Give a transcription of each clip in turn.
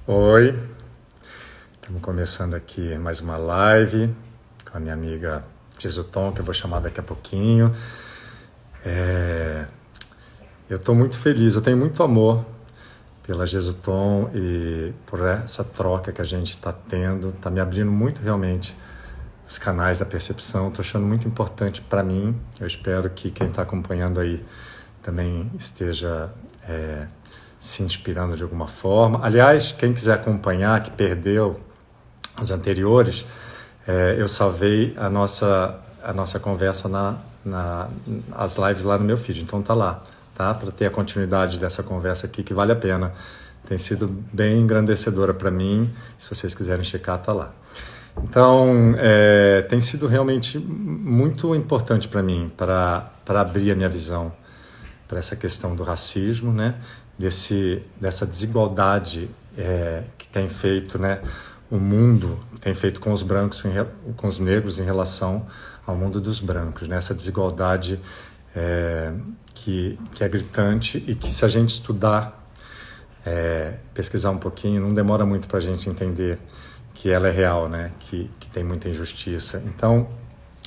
Oi, estamos começando aqui mais uma live com a minha amiga Jesuton, que eu vou chamar daqui a pouquinho. Eu estou muito feliz, eu tenho muito amor pela Jesuton e por essa troca que a gente está tendo, está me abrindo muito realmente os canais da percepção, estou achando muito importante para mim. Eu espero que quem está acompanhando aí também esteja se inspirando de alguma forma. Aliás, quem quiser acompanhar, que perdeu as anteriores, eu salvei a nossa conversa as lives lá no meu feed, então tá lá, tá? Para ter a continuidade dessa conversa aqui, que vale a pena. Tem sido bem engrandecedora para mim, se vocês quiserem checar, tá lá. Então, tem sido realmente muito importante para mim, para abrir a minha visão para essa questão do racismo, né? Dessa desigualdade que tem feito, né? O mundo tem feito com os brancos, com os negros em relação ao mundo dos brancos, né? Essa desigualdade que é gritante e que, se a gente estudar, pesquisar um pouquinho, não demora muito para a gente entender que ela é real, né? Que tem muita injustiça. Então,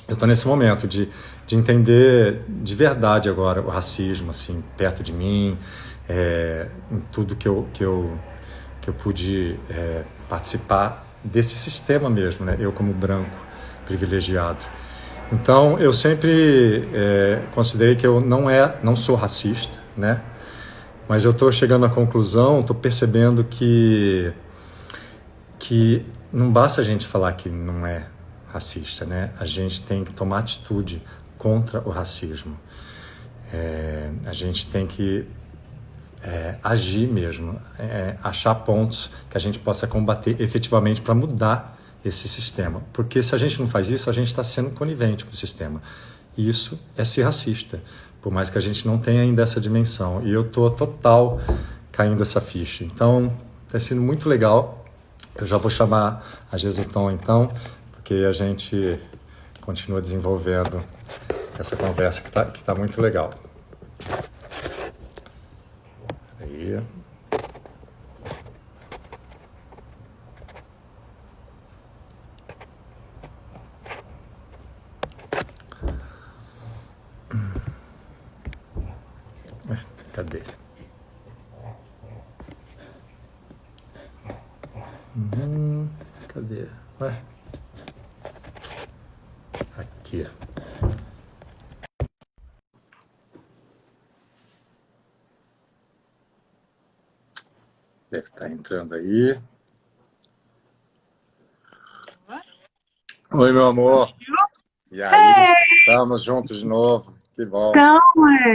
eu estou nesse momento de entender de verdade agora o racismo, assim, perto de mim, em tudo que eu pude participar desse sistema mesmo, né? Eu como branco privilegiado. Então, eu sempre considerei que eu não sou racista, né? Mas eu estou chegando à conclusão, estou percebendo que não basta a gente falar que não é racista, né? A gente tem que tomar atitude contra o racismo. A gente tem que agir mesmo, achar pontos que a gente possa combater efetivamente para mudar esse sistema. Porque se a gente não faz isso, a gente está sendo conivente com o sistema. E isso é ser racista, por mais que a gente não tenha ainda essa dimensão. E eu estou total caindo essa ficha. Então, está sendo muito legal. Eu já vou chamar a Jesuton, então, porque a gente continua desenvolvendo essa conversa que tá muito legal. Aí. Cadê? Cadê? Ué? Aqui. Deve estar entrando aí. Oi, meu amor. E aí? Estamos juntos de novo. Que bom.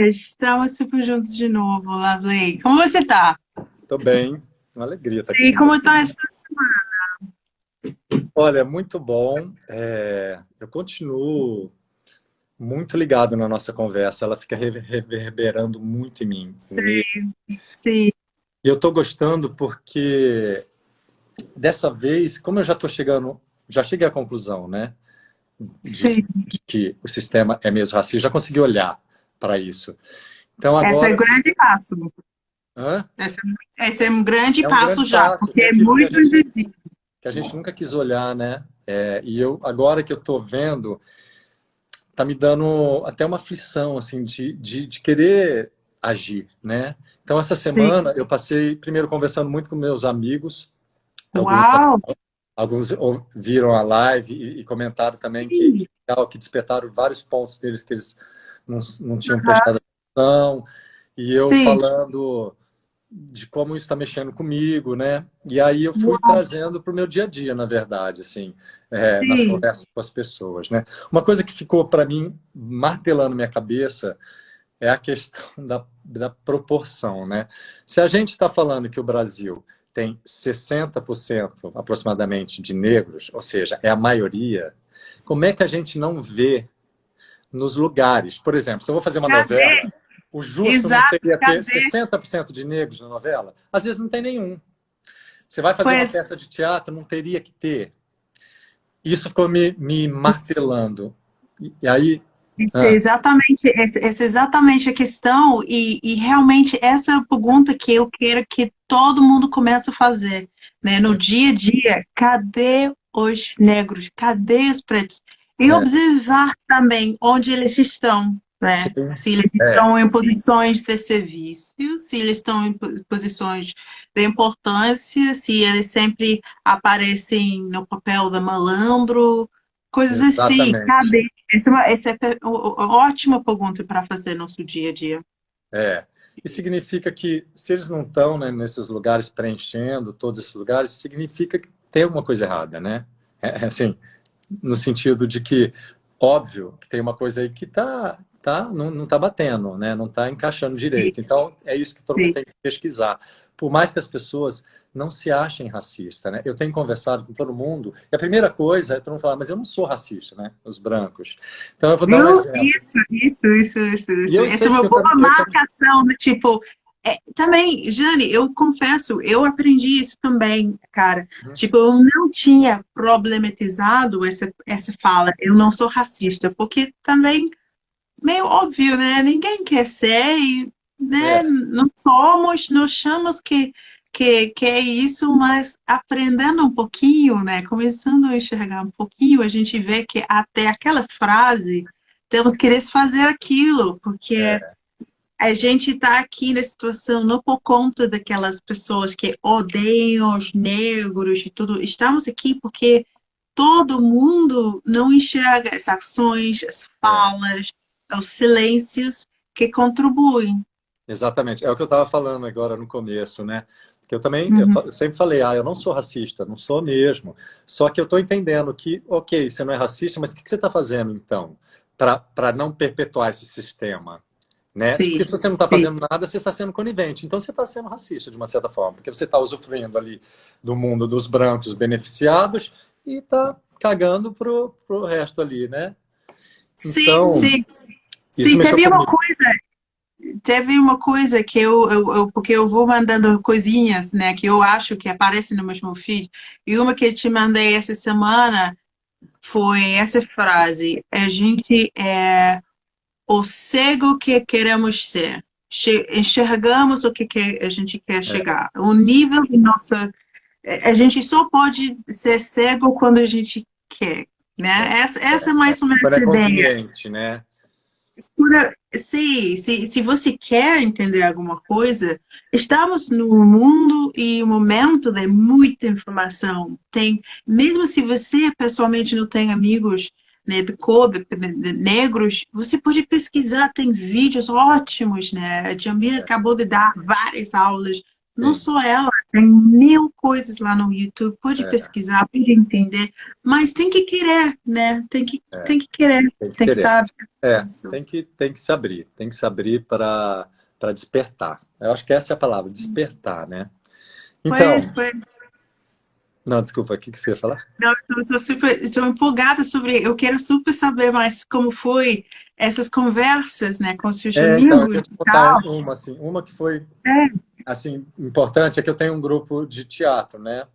Estamos super juntos de novo, Lovely. Como você tá? Tô bem. Uma alegria estar aqui E com como você. tá essa semana? Olha, muito bom. Eu continuo muito ligado na nossa conversa. Ela fica reverberando muito em mim. Sei, sei, E eu estou gostando porque dessa vez, como eu já cheguei à conclusão, né, sei. de que o sistema é mesmo racista, já consegui olhar para isso. Então Esse é um agora, grande passo. hã? Esse é um grande É um grande passo já, passo, porque né, é muito invisível. que a gente nunca quis olhar, né? E eu agora que eu estou vendo, tá me dando até uma aflição assim de querer agir, né? Então essa Sim. semana eu passei primeiro conversando muito com meus amigos, alguns Uau! Alguns viram a live e comentaram também que legal, que despertaram vários pontos deles que eles não tinham prestado atenção. E eu Sim. falando de como isso está mexendo comigo, né? E aí eu fui Uau! trazendo para o meu dia a dia, na verdade, assim, nas Sim. conversas com as pessoas, né? Uma coisa que ficou para mim martelando minha cabeça é a questão da proporção, né? Se a gente está falando que o Brasil tem 60% aproximadamente de negros, ou seja, é a maioria, como é que a gente não vê nos lugares? Por exemplo, se eu vou fazer uma Cadê? novela, o justo não Exato, seria ter cadê? 60% de negros na novela? Às vezes não tem nenhum. Você vai fazer uma Pois, peça de teatro, não teria que ter. Isso ficou me martelando. E aí Ah, Essa é exatamente a questão, e realmente essa é a pergunta que eu quero que todo mundo comece a fazer, né? No sim. dia a dia, cadê os negros? Cadê os pretos? E É, observar também onde eles estão, né? sim. Se eles É, estão em posições de serviço, se eles estão em posições de importância, se eles sempre aparecem no papel de malandro, coisas assim. exatamente. Cadê? Essa é uma ótima pergunta para fazer no nosso dia a dia. É. E significa que se eles não estão, né, nesses lugares preenchendo todos esses lugares, significa que tem alguma coisa errada, né? Assim, no sentido de que, óbvio, que tem uma coisa aí que não tá batendo, né? Não está encaixando Sim, direito. Então, é isso que todo mundo sim. tem que pesquisar. Por mais que as pessoas não se achem racistas, né? Eu tenho conversado com todo mundo, e a primeira coisa é todo mundo falar, mas eu não sou racista, né? Os brancos. Então, eu vou dar um Viu? exemplo. E Isso. eu Essa é sei uma que boa marcação do tipo. Também, Jane, eu confesso, eu aprendi isso também, cara. Tipo, eu não tinha problematizado essa fala, eu não sou racista, porque também meio óbvio, né? Ninguém quer ser, e, né? é, Não somos, nós achamos que é isso, mas aprendendo um pouquinho, né? Começando a enxergar um pouquinho, a gente vê que até aquela frase temos que desfazer aquilo, porque é, a gente está aqui na situação não por conta daquelas pessoas que odeiam os negros e tudo. Estamos aqui porque todo mundo não enxerga as ações, as é. falas, os silêncios que contribuem. Exatamente. É o que eu estava falando agora no começo, né? Que eu também, Uhum. eu sempre falei, eu não sou racista, não sou mesmo. Só que eu estou entendendo que, ok, você não é racista, mas o que você está fazendo, então, para não perpetuar esse sistema? Né? Porque Sim, se você não está sim. fazendo nada, você está sendo conivente. Então você está sendo racista, de uma certa forma, porque você está usufruindo ali do mundo dos brancos beneficiados e está cagando pro resto ali, né? Sim, Então, sim. isso Sim, mexeu comigo. teve uma coisa que porque eu vou mandando coisinhas, né, que eu acho que aparecem no mesmo feed, e uma que eu te mandei essa semana foi essa frase: a gente é o cego que queremos ser. Enxergamos o que a gente quer É, chegar. O nível de nossa. A gente só pode ser cego quando a gente quer, né? Essa é mais ou menos quando é a ideia. conveniente, né? Se você quer entender alguma coisa, estamos num mundo e um momento de muita informação. Mesmo se você pessoalmente não tem amigos, né, de cor, de negros, você pode pesquisar, tem vídeos ótimos, né? A Jamila acabou de dar várias aulas, não Sim. só ela, tem mil coisas lá no YouTube, pode É, pesquisar, pode entender, mas tem que querer, né? é, Tem que querer, tem que tem que querer. estar. É, tem que se abrir para despertar. Eu acho que essa é a palavra, despertar, né? Então, Pois. não, desculpa, o que que você ia falar? Não, estou super, estou empolgada sobre. Eu quero super saber mais como foi essas conversas, né, com os seus Então, eu amigos ia te e contar tal. uma, assim, uma que foi, É, assim, importante, é que eu tenho um grupo de teatro, né?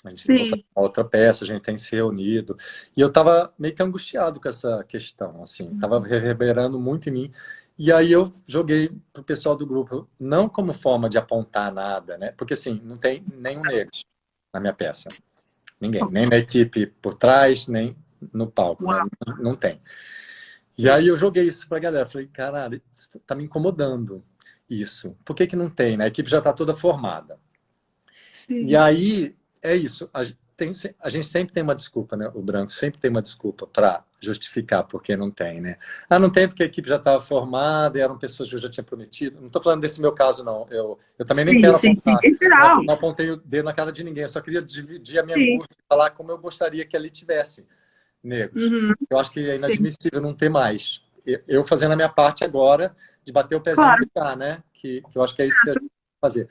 A gente vai fazer sim. uma outra peça, a gente tem se reunido. E eu estava meio que angustiado com essa questão, assim, estava reverberando muito em mim. E aí eu joguei pro pessoal do grupo, não como forma de apontar nada, né? Porque assim, não tem nenhum negro na minha peça. Ninguém, nem na equipe por trás, nem no palco, né? Uau, Não tem. E sim, aí eu joguei isso pra galera, falei, caralho, isso tá me incomodando isso. Por que que não tem, né? A equipe já tá toda formada. E sim. aí, é isso. A gente sempre tem uma desculpa, né? O branco sempre tem uma desculpa para justificar porque não tem, né? Ah, não tem porque a equipe já estava formada e eram pessoas que eu já tinha prometido. Não estou falando desse meu caso, não. Eu também nem quero Sim. apontar. Em geral, Não apontei o dedo na cara de ninguém. Eu só queria dividir a minha sim. angústia e falar como eu gostaria que ali tivesse negros. Uhum, Eu acho que é sim, inadmissível não ter mais. Eu fazendo a minha parte agora de bater o pezinho e claro. gritar, né? Que eu acho que é isso que a gente tem que fazer.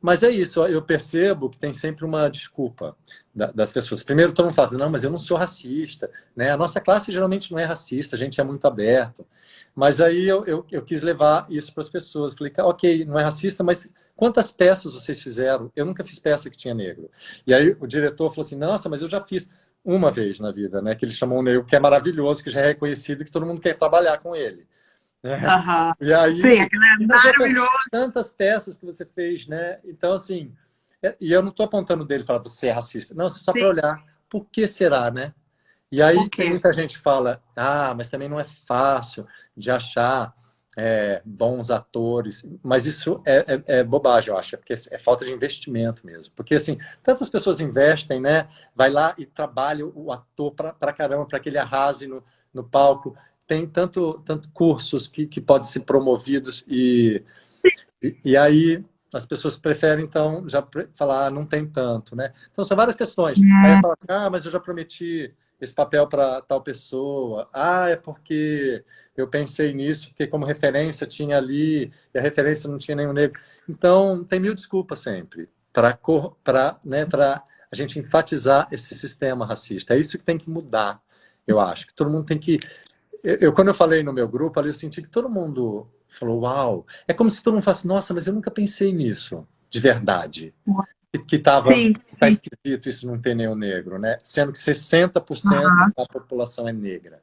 Mas é isso, eu percebo que tem sempre uma desculpa das pessoas. Primeiro, todo mundo fala, não, mas eu não sou racista, né? A nossa classe geralmente não é racista, a gente é muito aberto. Mas aí eu quis levar isso para as pessoas. Falei, ok, não é racista, mas quantas peças vocês fizeram? Eu nunca fiz peça que tinha negro. E aí o diretor falou assim, nossa, mas eu já fiz. uma vez na vida, né? Que ele chamou um negro que é maravilhoso, que já é reconhecido, que todo mundo quer trabalhar com ele. Né? Aham. E Sim, aí, aquilo é e nas outras maravilhoso. tantas peças que você fez, né? Então, assim, e eu não estou apontando dele e falar, você é racista. Não, só para Sim. olhar, por que será, né? E aí Por tem quê? muita gente que fala, mas também não é fácil de achar bons atores, mas isso é bobagem, eu acho, porque é falta de investimento mesmo. Porque, assim, tantas pessoas investem, né? Vai lá e trabalha o ator para caramba, para que ele arrase no palco. Tem tanto cursos que podem ser promovidos e aí as pessoas preferem, então, já falar, não tem tanto, né? Então, são várias questões. Aí eu É, falo assim, mas eu já prometi esse papel para tal pessoa. É porque eu pensei nisso, porque como referência tinha ali, e a referência não tinha nenhum negro. Então, tem mil desculpas sempre para né, a gente enfatizar esse sistema racista. É isso que tem que mudar, eu acho. Que todo mundo tem que quando eu falei no meu grupo, ali eu senti que todo mundo falou, uau. É como se todo mundo falasse, nossa, mas eu nunca pensei nisso, de verdade. Que sim, tá sim. esquisito isso não ter nenhum negro, né? Sendo que 60% Aham, da população é negra,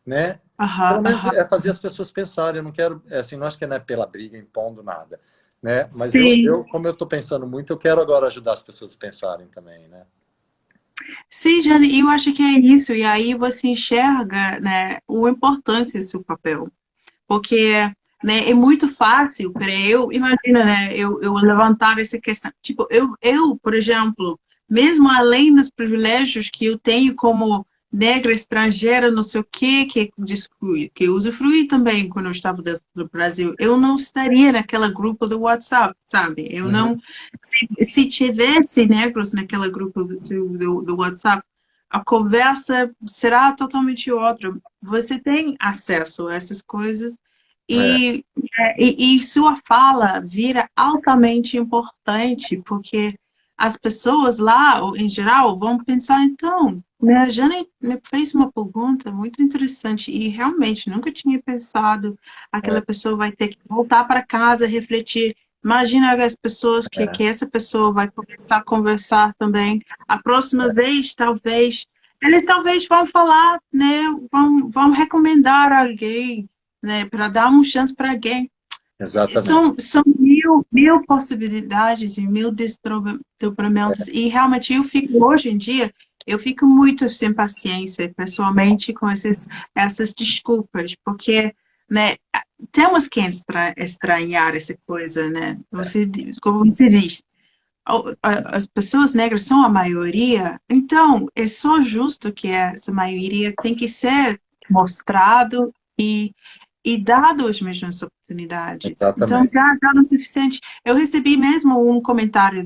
né? aham, Pelo menos aham. é fazer as pessoas pensarem. Eu não quero, assim, não acho que não é pela briga, impondo nada, né? Mas Sim, como eu estou pensando muito, eu quero agora ajudar as pessoas a pensarem também, né? sim, Jane, eu acho que é isso. E aí você enxerga, né, a importância do seu papel. Porque, né, é muito fácil para eu, imagina, né, eu levantar essa questão. Tipo, por exemplo, mesmo além dos privilégios que eu tenho como negra estrangeira, não sei o quê, que eu usufruí também quando eu estava dentro do Brasil, eu não estaria naquela grupo do WhatsApp, sabe? Eu Uhum. não, se tivesse negros naquela grupo do WhatsApp, a conversa será totalmente outra. Você tem acesso a essas coisas É, e sua fala vira altamente importante, porque as pessoas lá, em geral, vão pensar, então, né, a Jane me fez uma pergunta muito interessante e realmente nunca tinha pensado, aquela é, pessoa vai ter que voltar para casa, refletir. Imagina as pessoas que é, essa pessoa vai começar a conversar também. A próxima é. vez, talvez, eles talvez vão falar, né, vão recomendar alguém, né, para dar uma chance para alguém. Exatamente. São mil possibilidades e mil desdobramentos. E realmente eu fico, hoje em dia, eu fico muito sem paciência, pessoalmente, com essas desculpas, porque, né, temos que estranhar essa coisa, né? Como você diz, as pessoas negras são a maioria, então é só justo que essa maioria tem que ser mostrado e dado as mesmas oportunidades. Então, Exatamente. já não é suficiente. Eu recebi mesmo um comentário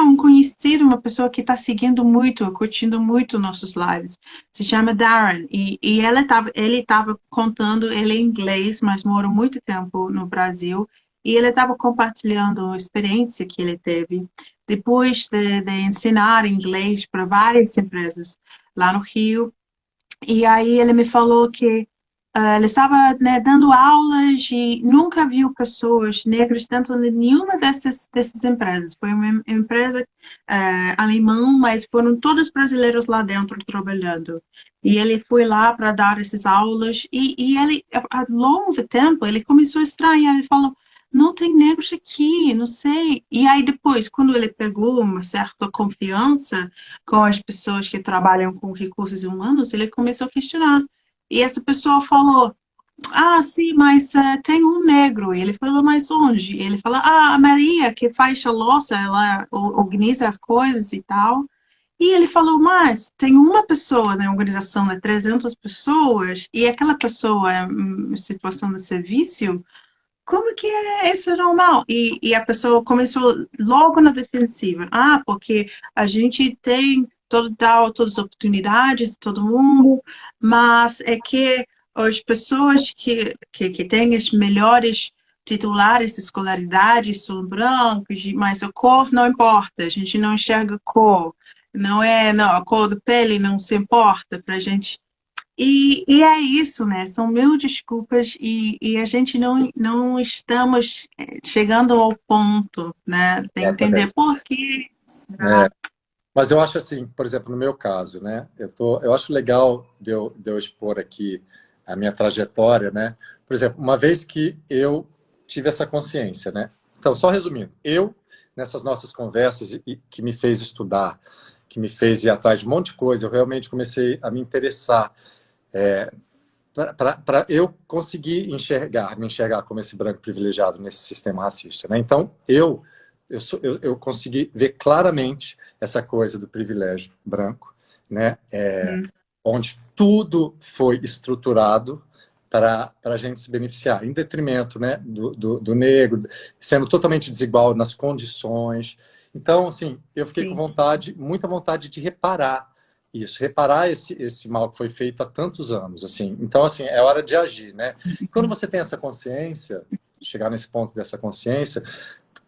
um conhecido, uma pessoa que está seguindo muito, curtindo muito nossos lives. Se chama Darren. E ele estava contando, ele é inglês, mas morou muito tempo no Brasil. E ele estava compartilhando a experiência que ele teve depois de ensinar inglês para várias empresas lá no Rio. E aí ele me falou que ele estava, né, dando aulas e nunca viu pessoas negras dentro de nenhuma dessas empresas. Foi uma empresa alemã, mas foram todos brasileiros lá dentro trabalhando. E ele foi lá para dar essas aulas e ele, ao longo do tempo, ele começou a estranhar. Ele falou, não tem negros aqui, não sei. E aí depois, quando ele pegou uma certa confiança com as pessoas que trabalham com recursos humanos, ele começou a questionar. E essa pessoa falou, sim, mas tem um negro. E ele falou, mas onde? E ele falou, a Maria, que faz a louça, ela organiza as coisas e tal. E ele falou, mas tem uma pessoa na organização de 300 pessoas e aquela pessoa em situação de serviço, como que isso é normal? E a pessoa começou logo na defensiva. Porque a gente tem todas as oportunidades, todo mundo, mas é que as pessoas que têm as melhores titulares de escolaridade são brancos, mas a cor não importa, a gente não enxerga cor. Não, a cor da pele não se importa para a gente e é isso, né? São mil desculpas e a gente não estamos chegando ao ponto, né? De entender Exatamente. por quê. É. Mas eu acho assim, por exemplo, no meu caso, né? Eu acho legal de eu expor aqui a minha trajetória, né? Por exemplo, uma vez que eu tive essa consciência, né? Então, só resumindo, nessas nossas conversas, que me fez estudar, que me fez ir atrás de um monte de coisa, eu realmente comecei a me interessar para eu conseguir me enxergar como esse branco privilegiado nesse sistema racista, né? Então, eu consegui ver claramente essa coisa do privilégio branco, né? Hum, Onde tudo foi estruturado para a gente se beneficiar, em detrimento, né, do negro, sendo totalmente desigual nas condições. Então, assim, eu fiquei com sim, vontade, muita vontade de reparar isso, reparar esse mal que foi feito há tantos anos, assim. Então, assim, é hora de agir, né? Quando você tem essa consciência, chegar nesse ponto dessa consciência,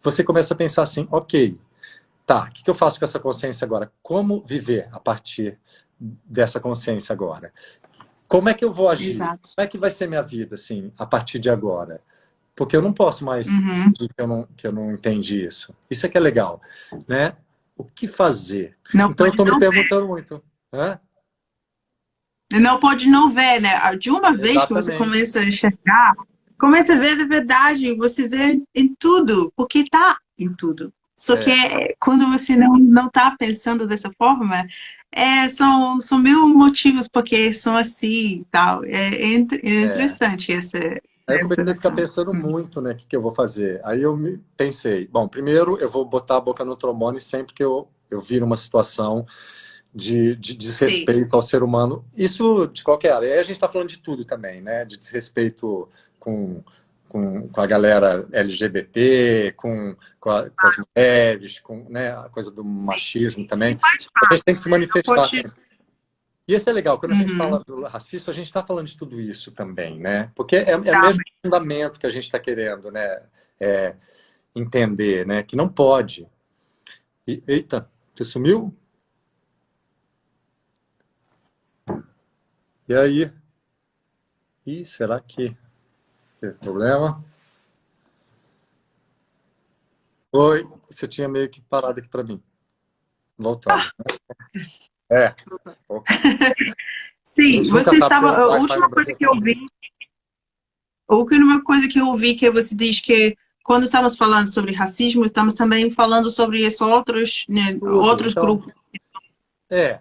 você começa a pensar assim, ok, tá, o que eu faço com essa consciência agora? Como viver a partir dessa consciência agora? Como é que eu vou agir? exato. Como é que vai ser minha vida, assim, a partir de agora? Porque eu não posso mais Uhum. fingir que eu não entendi isso. Isso é que é legal, né? O que fazer? Não Então, eu pode estou me não ver. perguntando muito, né? Não pode não ver, né? De uma vez que você Exatamente. começa a enxergar, começa a ver de verdade, você vê em tudo, porque tá em tudo. Só que É, quando você não tá pensando dessa forma, são mil motivos porque são assim e tal. É é. interessante Aí eu essa comecei a ficar noção. pensando muito, né, o que eu vou fazer. Aí eu me pensei, bom, primeiro eu vou botar a boca no trombone sempre que eu vir uma situação de Sim, desrespeito ao ser humano. Isso de qualquer área. Aí a gente está falando de tudo também, né? De desrespeito com, com a galera LGBT, com as mulheres, com, né, a coisa do sim. machismo E também. faz A gente tem que parte, se né? Não manifestar pode. sempre. E isso é legal, quando a gente Uhum, fala do racismo, a gente está falando de tudo isso também, né? Porque é o tá, mesmo fundamento que a gente está querendo, né? É, entender, né? Que não pode. Eita, você sumiu? E aí? Ih, será que teve problema? Oi, você tinha meio que parado aqui para mim. Voltando. mas- É, a Sim, gente nunca você sabe estava. ter um A Wi-Fi última no coisa Brasil que eu tão bom. vi, a última coisa que eu ouvi que você diz que quando estamos falando sobre racismo, estamos também falando sobre esses outros, né, Tudo. outros Então, grupos.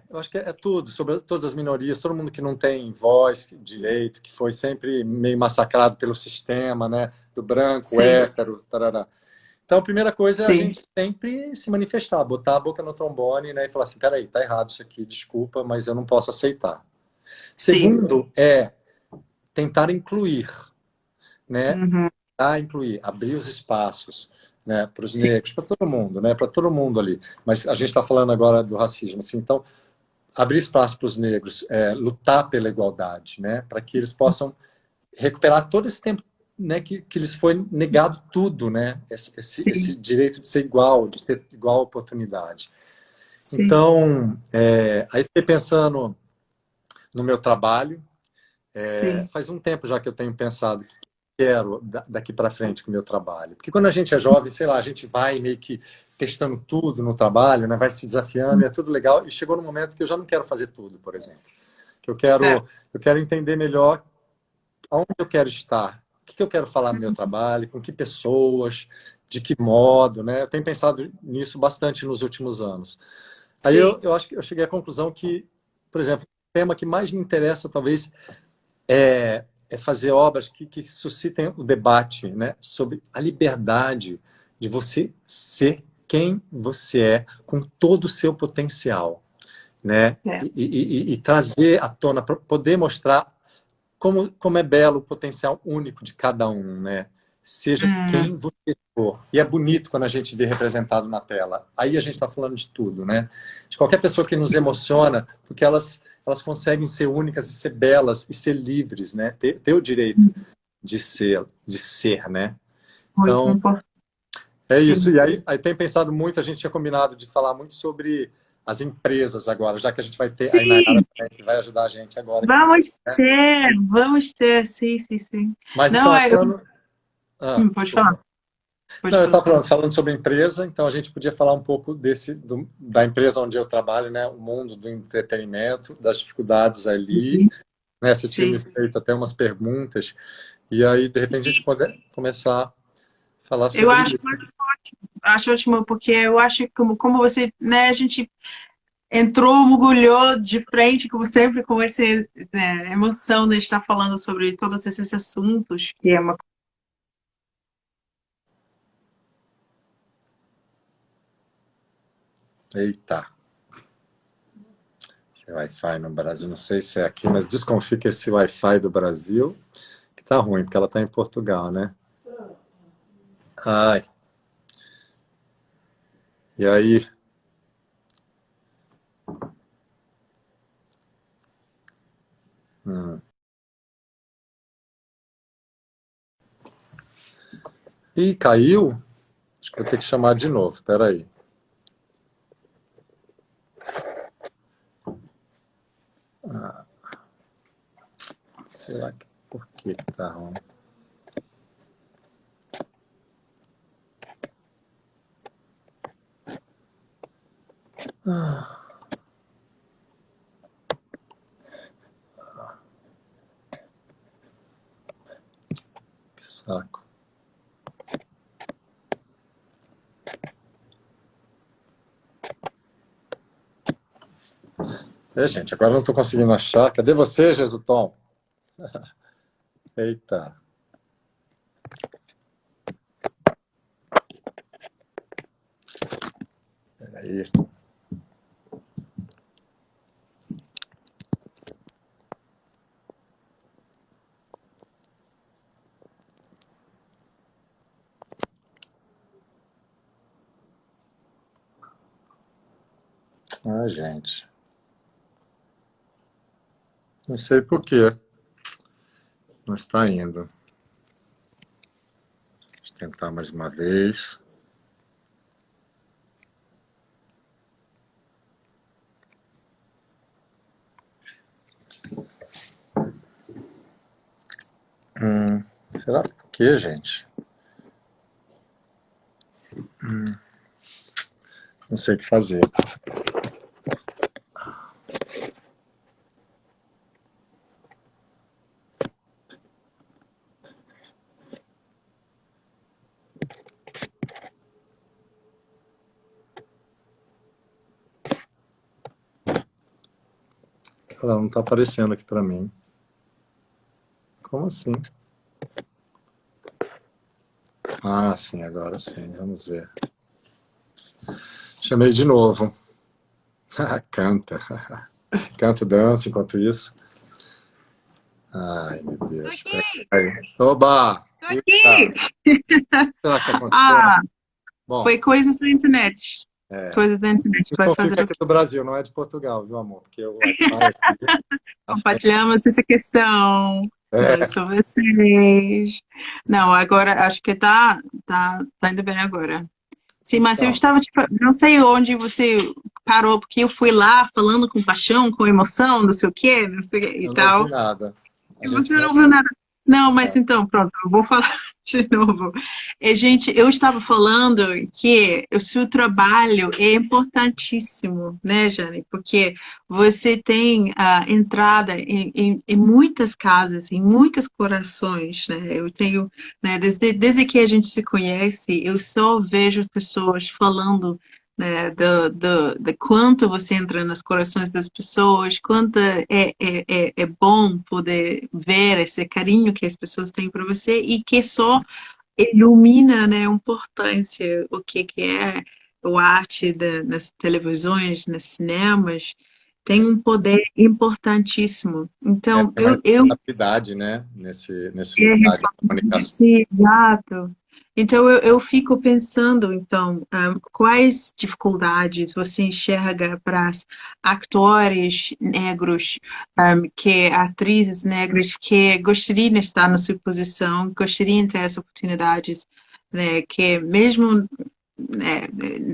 eu acho que é tudo, sobre todas as minorias, todo mundo que não tem voz, direito, que foi sempre meio massacrado pelo sistema, né? Do branco, Sim, hétero, tarará. Então, a primeira coisa é a sim, gente sempre se manifestar, botar a boca no trombone, né? E falar assim, peraí, tá errado isso aqui, desculpa, mas eu não posso aceitar. sim. Segundo é tentar incluir, né? Uhum, A incluir, abrir os espaços, né, para os sim, negros, para todo mundo, né, para todo mundo ali. Mas a gente está falando agora do racismo, assim, então abrir espaço para os negros, lutar pela igualdade, né, para que eles possam recuperar todo esse tempo, né, que lhes foi negado tudo, né, esse sim, direito de ser igual, de ter igual oportunidade. sim, Então, aí fiquei pensando no meu trabalho. sim. Faz um tempo já que eu tenho pensado quero daqui para frente com o meu trabalho. Porque quando a gente é jovem, sei lá, a gente vai meio que testando tudo no trabalho, né? Vai se desafiando, e é tudo legal. E chegou no momento que eu já não quero fazer tudo, por exemplo. Que Certo. eu quero entender melhor aonde eu quero estar, o que eu quero falar no meu trabalho, com que pessoas, de que modo, né? Eu tenho pensado nisso bastante nos últimos anos. Aí Sim. eu acho que eu cheguei à conclusão que, por exemplo, o tema que mais me interessa, talvez, é fazer obras que suscitem o debate, né, sobre a liberdade de você ser quem você é, com todo o seu potencial, né, É. e trazer à tona, para poder mostrar como é belo o potencial único de cada um, né? Seja Hum, quem você for. E é bonito quando a gente vê representado na tela. Aí a gente está falando de tudo, né? De qualquer pessoa que nos emociona, porque elas conseguem ser únicas e ser belas e ser livres, né? Ter o direito de ser, né? muito Então, importante. é isso. Sim. E aí tem pensado muito, a gente tinha combinado de falar muito sobre as empresas agora, já que a gente vai ter a Inayara Sim, também, que vai ajudar a gente agora aqui, né? vamos ter, sim, sim, sim. Mas então, Não, falando... pode desculpa. falar. Pode Não, eu estava falar. falando sobre empresa, então a gente podia falar um pouco da empresa onde eu trabalho, né? O mundo do entretenimento, das dificuldades ali, Sim, né? Você tinha sim, me feito até umas perguntas, e aí, de repente, a gente sim. pode começar a falar Eu sobre isso. acho ótimo, porque eu acho que como você, né, a gente entrou, mergulhou de frente, como sempre, com essa, né, emoção de estar falando sobre todos esses assuntos, que é uma Eita, esse Wi-Fi no Brasil, não sei se é aqui, mas desconfio que esse Wi-Fi do Brasil que tá ruim, porque ela tá em Portugal, né? Ai, e aí? Hum. Ih, caiu? Acho que vou ter que chamar de novo, peraí. Será que por que que tá ruim? Que saco. É, gente, agora eu não tô conseguindo achar. Cadê você, Jesutom? Eita, peraí. Ah, gente. Não sei por quê. Não está indo. Deixa eu tentar mais uma vez. Será por quê, gente? Não sei o que fazer. Ela não está aparecendo aqui para mim. Como assim? Ah, sim, agora sim. Vamos ver. Chamei de novo. Canta. Canto, dança enquanto isso. Ai, meu Tô Deus. aqui, Peraí. Oba! tô Eita! aqui. Será que está acontecendo? Ah, Bom, foi coisas da internet. Coisas da internet. Vai desconfio fazer que é o aqui quê? do Brasil, não é de Portugal, viu, amor? Porque o Wi-Fi aqui, a frente. Compartilhamos essa questão. Não é É, só vocês. Não, agora acho que tá indo bem agora. Sim, mas eu então, estava, tipo, não sei onde você parou, porque eu fui lá falando com paixão, com emoção, não sei o quê, não sei o quê e eu não ouvi tal. nada. A E gente você não. não viu nada. Não, mas então, pronto, eu vou falar de novo. Gente, eu estava falando que o seu trabalho é importantíssimo, né, Jane? Porque você tem a entrada em muitas casas, em muitos corações, né? Eu tenho, né, desde que a gente se conhece, eu só vejo pessoas falando, né, do quanto você entra nos corações das pessoas, quanto é bom poder ver esse carinho que as pessoas têm por você e que só ilumina, né, a importância, o que é o arte nas televisões, nos cinemas, tem um poder importantíssimo. Então, Tem uma eu responsabilidade, né, nesse é lugar de responsabilidade, comunicação. sim, exato. Então, eu fico pensando, então, quais dificuldades você enxerga para os atores negros, que atrizes negras que gostariam de estar na sua posição, gostariam de ter essas oportunidades, né, que mesmo, né,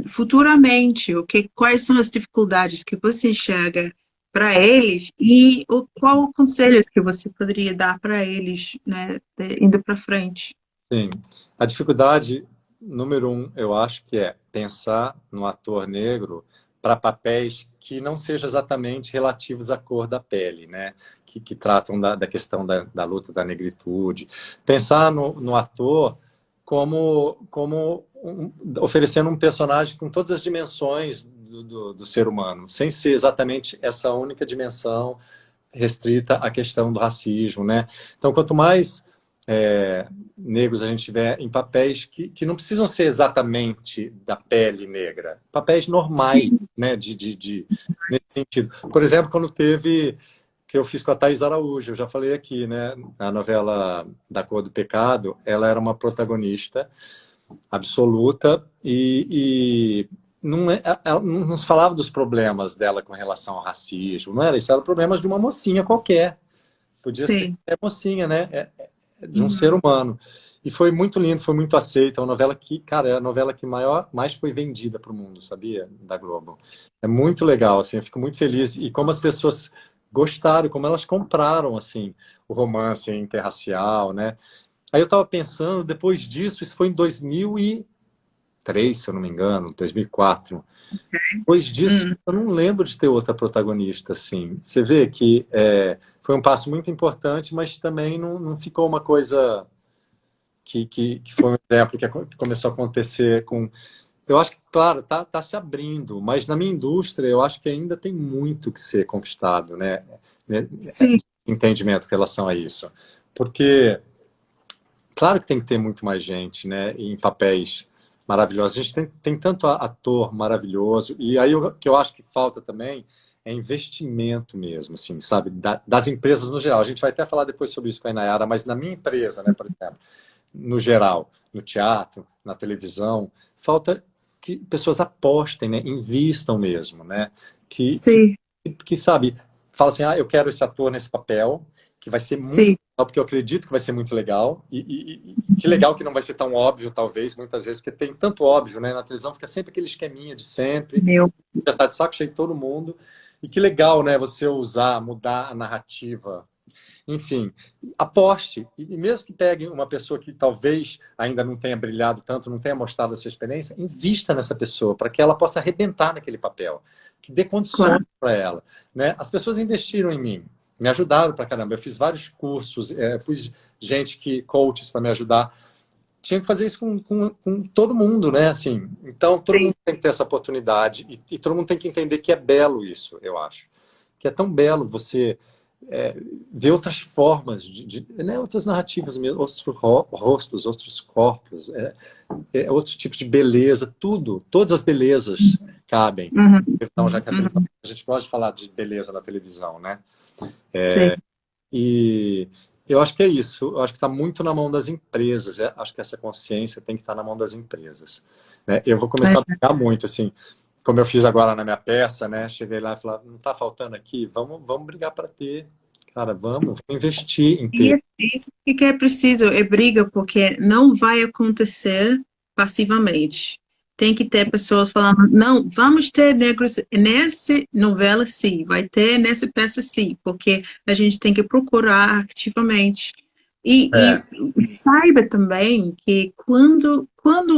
futuramente, quais são as dificuldades que você enxerga para eles e qual conselhos que você poderia dar para eles, né, indo para frente? Sim, a dificuldade. número um, eu acho que é pensar no ator negro para papéis que não sejam exatamente relativos à cor da pele, né? Que tratam da questão da luta da negritude. Pensar no ator oferecendo um personagem com todas as dimensões do ser humano, sem ser exatamente essa única dimensão restrita à questão do racismo, né? Então, quanto mais negros a gente tiver em papéis que não precisam ser exatamente da pele negra, papéis normais, Sim. né? Nesse sentido. Por exemplo, quando teve que eu fiz com a Thaís Araújo, eu já falei aqui, né? A novela Da Cor do Pecado, ela era uma protagonista absoluta e ela não se falava dos problemas dela com relação ao racismo, não era isso, eram problemas de uma mocinha qualquer, podia ser Sim. mocinha, né? De um ser Uhum. humano. E foi muito lindo, foi muito aceita. É uma novela que, cara, é a novela que mais foi vendida para o mundo, sabia? Da Globo. É muito legal, assim, eu fico muito feliz. E como as pessoas gostaram, como elas compraram, assim, o romance interracial, né? Aí eu estava pensando, depois disso, isso foi em 2003, se eu não me engano, 2004. Depois disso, Hum. eu não lembro de ter outra protagonista, assim. Você vê que foi um passo muito importante, mas também não ficou uma coisa que foi um exemplo que começou a acontecer com... Eu acho que, claro, tá se abrindo, mas na minha indústria eu acho que ainda tem muito que ser conquistado, né? Sim. Entendimento em relação a isso. Porque claro que tem que ter muito mais gente, né, em papéis maravilhosos. A gente tem tanto ator maravilhoso, e aí o que eu acho que falta também é investimento mesmo, assim, sabe, das empresas no geral. A gente vai até falar depois sobre isso com a Inayara, mas na minha empresa, né, por exemplo, no geral, no teatro, na televisão, falta que pessoas apostem, né, invistam mesmo, né, que, que, Sim. que sabe, fala assim, eu quero esse ator nesse papel, que vai ser muito Sim. legal, porque eu acredito que vai ser muito legal, e que legal que não vai ser tão óbvio, talvez, muitas vezes, porque tem tanto óbvio, né, na televisão fica sempre aquele esqueminha de sempre, Meu. já tá de saco cheio de todo mundo, e que legal, né, você usar, mudar a narrativa, enfim, aposte. E mesmo que pegue uma pessoa que talvez ainda não tenha brilhado tanto, não tenha mostrado a sua experiência, invista nessa pessoa para que ela possa arrebentar naquele papel, que dê condições Claro. para ela. Né? As pessoas investiram em mim, me ajudaram para caramba. Eu fiz vários cursos, pus coaches para me ajudar. Tinha que fazer isso com todo mundo, né? Assim, então, todo Sim. mundo tem que ter essa oportunidade e todo mundo tem que entender que é belo isso, eu acho. Que é tão belo você ver outras formas, né, outras narrativas mesmo, outros rostos, outros corpos, outros tipos de beleza, tudo, todas as belezas cabem. Uhum. Então, já que Uhum. a gente pode falar de beleza na televisão, né? Sim. E eu acho que é isso. Eu acho que está muito na mão das empresas. Acho que essa consciência tem que estar na mão das empresas. Né? Eu vou começar a É. brigar muito, assim, como eu fiz agora na minha peça, né? Cheguei lá e falei, não está faltando aqui? Vamos brigar para ter. Cara, vamos investir em E ter. isso que é preciso, é briga, porque não vai acontecer passivamente. Tem que ter pessoas falando, não, vamos ter negros nessa novela, sim, vai ter nessa peça, sim, porque a gente tem que procurar ativamente. É, E saiba também que quando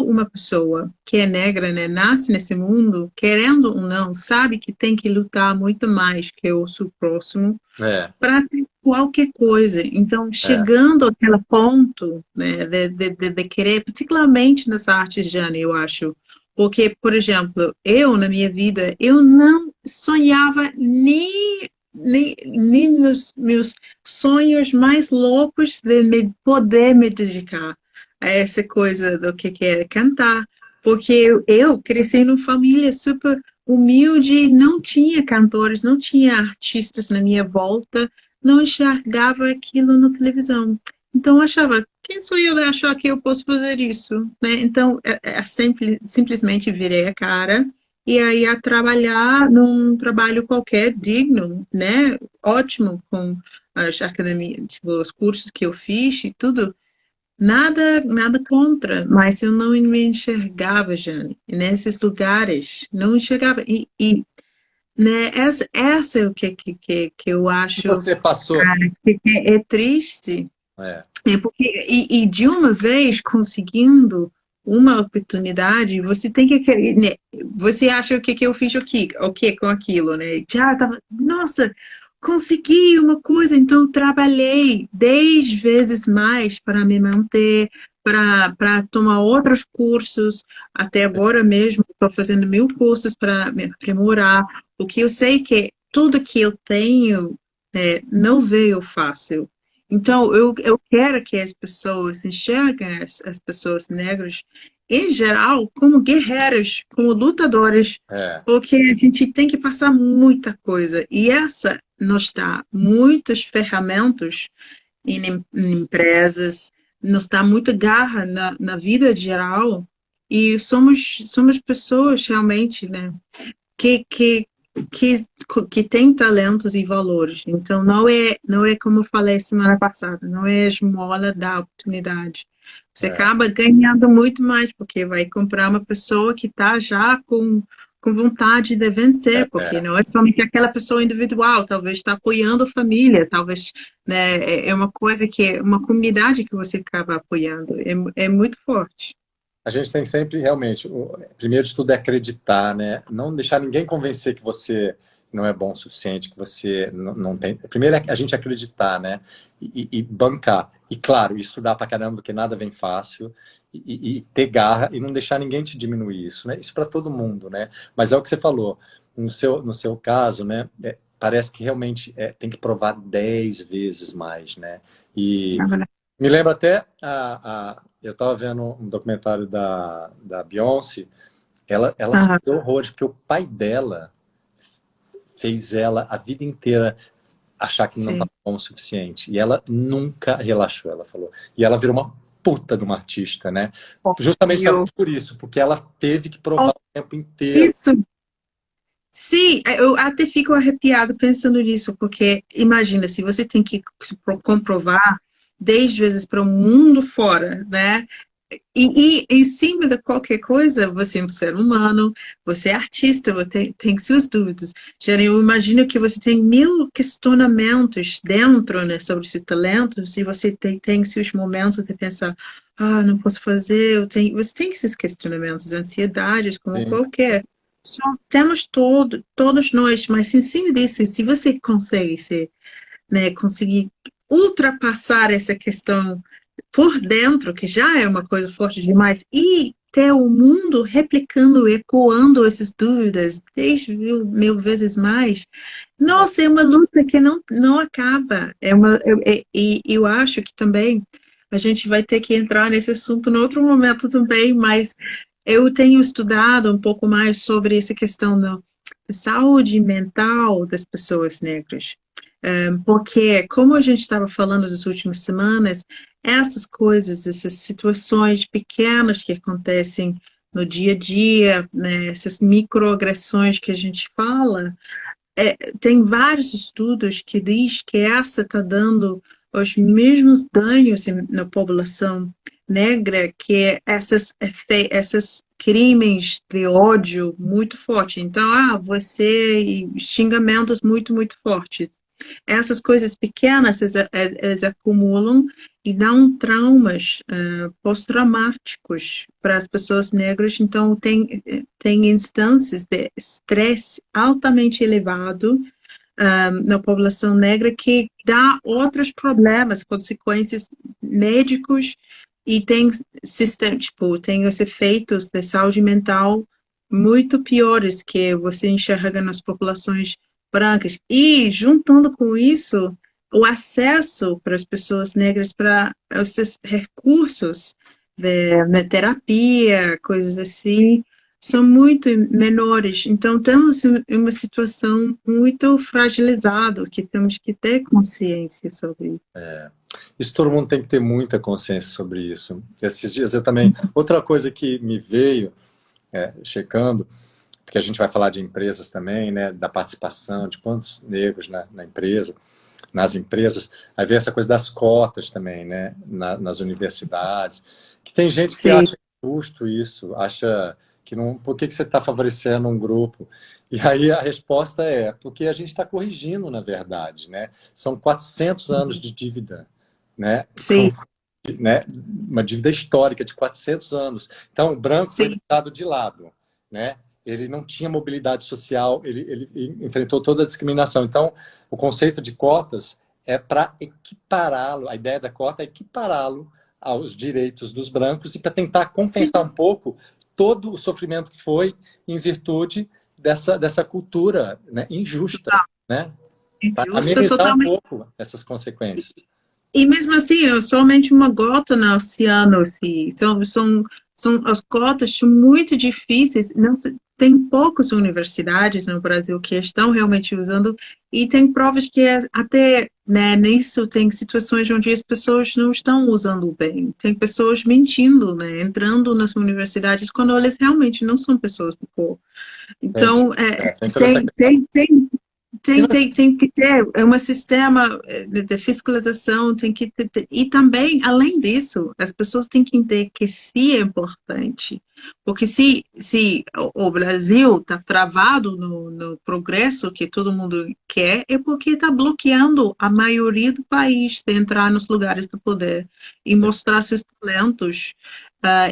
uma pessoa que é negra, né, nasce nesse mundo, querendo ou não, sabe que tem que lutar muito mais que o seu próximo, é, para qualquer coisa. Então, é, chegando àquele ponto, né, de querer, particularmente nas artes, Jane, eu acho, porque, por exemplo, eu, na minha vida, eu não sonhava nem nos meus sonhos mais loucos de poder me dedicar a essa coisa do que é cantar, porque eu cresci numa família super humilde, não tinha cantores, não tinha artistas na minha volta, não enxergava aquilo na televisão. Então eu achava, quem sou eu de achar que eu posso fazer isso, né? Então simplesmente virei a cara e aí a trabalhar num trabalho qualquer digno, né? Ótimo com as academias, tipo, os cursos que eu fiz e tudo. Nada contra, mas eu não me enxergava, Jane, nesses lugares, não enxergava. Né, essa é o que eu e acho, você passou. cara, que é triste, É, é porque, e de uma vez conseguindo uma oportunidade, você tem que, né, você acha o que que eu fiz aqui, o que com aquilo, né? Já tava, nossa, consegui uma coisa, então trabalhei 10 vezes mais para me manter, para tomar outros cursos. Até agora mesmo estou fazendo 1.000 cursos para me aprimorar, porque eu sei que tudo que eu tenho, né, não veio fácil. Então, eu quero que as pessoas enxerguem as pessoas negras, em geral, como guerreiras, como lutadoras, É, porque a gente tem que passar muita coisa. E essa nos dá muitas ferramentas em empresas, nos dá muita garra na vida geral, e somos pessoas realmente, né, que, que, que, que tem talentos e valores. Então, não é como eu falei semana passada, não é a esmola da oportunidade. Você é, acaba ganhando muito mais, porque vai comprar uma pessoa que está já com vontade de vencer, porque é. não é somente aquela pessoa individual, talvez está apoiando a família, talvez, né, é uma coisa uma comunidade que você acaba apoiando, é muito forte. A gente tem sempre, realmente, primeiro de tudo é acreditar, né? Não deixar ninguém convencer que você não é bom o suficiente, que você não tem. Primeiro é a gente acreditar, né? E bancar. E claro, estudar pra caramba, porque nada vem fácil, e ter garra e não deixar ninguém te diminuir isso, né? Isso para todo mundo, né? Mas é o que você falou. No seu caso, né? Parece que realmente tem que provar 10 vezes mais, né? E me lembra até eu estava vendo um documentário da Beyoncé, ela Aham, sofreu horrores, porque o pai dela fez ela a vida inteira achar que não sim. estava bom o suficiente. E ela nunca relaxou, ela falou. E ela virou uma puta de uma artista, né? Justamente Eu, talvez por isso, porque ela teve que provar oh, o tempo inteiro. isso. Sim, eu até fico arrepiado pensando nisso, porque imagina, se você tem que comprovar 10 vezes para o mundo fora, né? E em cima de qualquer coisa, você é um ser humano, você é artista, você tem suas dúvidas. Já eu imagino que você tem 1.000 questionamentos dentro, né, sobre seus talentos, e você tem seus momentos de pensar, não posso fazer, você tem seus questionamentos, ansiedades, como Sim, qualquer. Temos todos nós, mas em cima disso, se você consegue né, conseguir ultrapassar essa questão por dentro, que já é uma coisa forte demais, e ter o mundo replicando, ecoando essas dúvidas 10.000 vezes mais, é, nossa, é uma luta que não acaba. E eu acho que também a gente vai ter que entrar nesse assunto em outro momento também, mas eu tenho estudado um pouco mais sobre essa questão da saúde mental das pessoas negras. Porque, como a gente estava falando nas últimas semanas, essas coisas, essas situações pequenas que acontecem no dia a dia, né, essas microagressões que a gente fala, tem vários estudos que diz que essa está dando os mesmos danos na população negra que essas crimes de ódio muito forte. Então, você e xingamentos muito, muito fortes. Essas coisas pequenas, elas acumulam e dão traumas pós-traumáticos para as pessoas negras. Então, tem instâncias de estresse altamente elevado na população negra que dá outros problemas, consequências médicos e tem os efeitos de saúde mental muito piores que você enxerga nas populações brancas. E, juntando com isso, o acesso para as pessoas negras para esses recursos de terapia, coisas assim, são muito menores. Então, estamos em uma situação muito fragilizada, que temos que ter consciência sobre isso. isso todo mundo tem que ter muita consciência sobre isso. Esses dias eu também. Outra coisa que me veio, checando, porque a gente vai falar de empresas também, né, da participação, de quantos negros na empresa, nas empresas, aí vem essa coisa das cotas também, né, nas universidades, que tem gente que Sim, acha justo isso, acha que não, por que você está favorecendo um grupo? E aí a resposta é, porque a gente está corrigindo, na verdade, né, são 400 anos de dívida, né, sim, né, uma dívida histórica de 400 anos. Então, o branco foi Sim, deixado de lado, né? Ele não tinha mobilidade social, ele enfrentou toda a discriminação. Então, o conceito de cotas é para equipará-lo, a ideia da cota é equipará-lo aos direitos dos brancos e para tentar sim, compensar um pouco todo o sofrimento que foi em virtude dessa cultura, né, injusta, total. né? Para Injusta, amenizar um totalmente. pouco essas consequências. E mesmo assim, é somente uma gota no oceano, assim. São as cotas são muito difíceis. Não tem poucas universidades no Brasil que estão realmente usando, e tem provas que até, né, nisso tem situações onde as pessoas não estão usando bem. Tem pessoas mentindo, né, entrando nas universidades quando elas realmente não são pessoas do povo. Entendi. Então, Tem toda essa questão. tem que ter um sistema de fiscalização, tem que ter, e também, além disso, as pessoas têm que entender que sim é importante, porque se o Brasil está travado no progresso que todo mundo quer, é porque está bloqueando a maioria do país de entrar nos lugares do poder e mostrar seus talentos,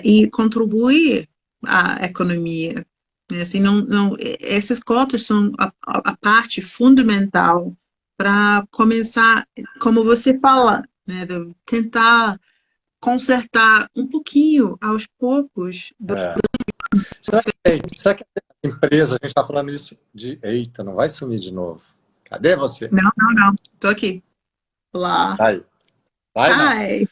e contribuir à economia. Assim, essas cotas são a parte fundamental para começar, como você fala, né, de tentar consertar um pouquinho, aos poucos, do É. Será que a empresa, a gente está falando isso de. Eita, não vai sumir de novo. Cadê você? Não, não, não, estou aqui. Lá. Sai. Sai, não. Ai.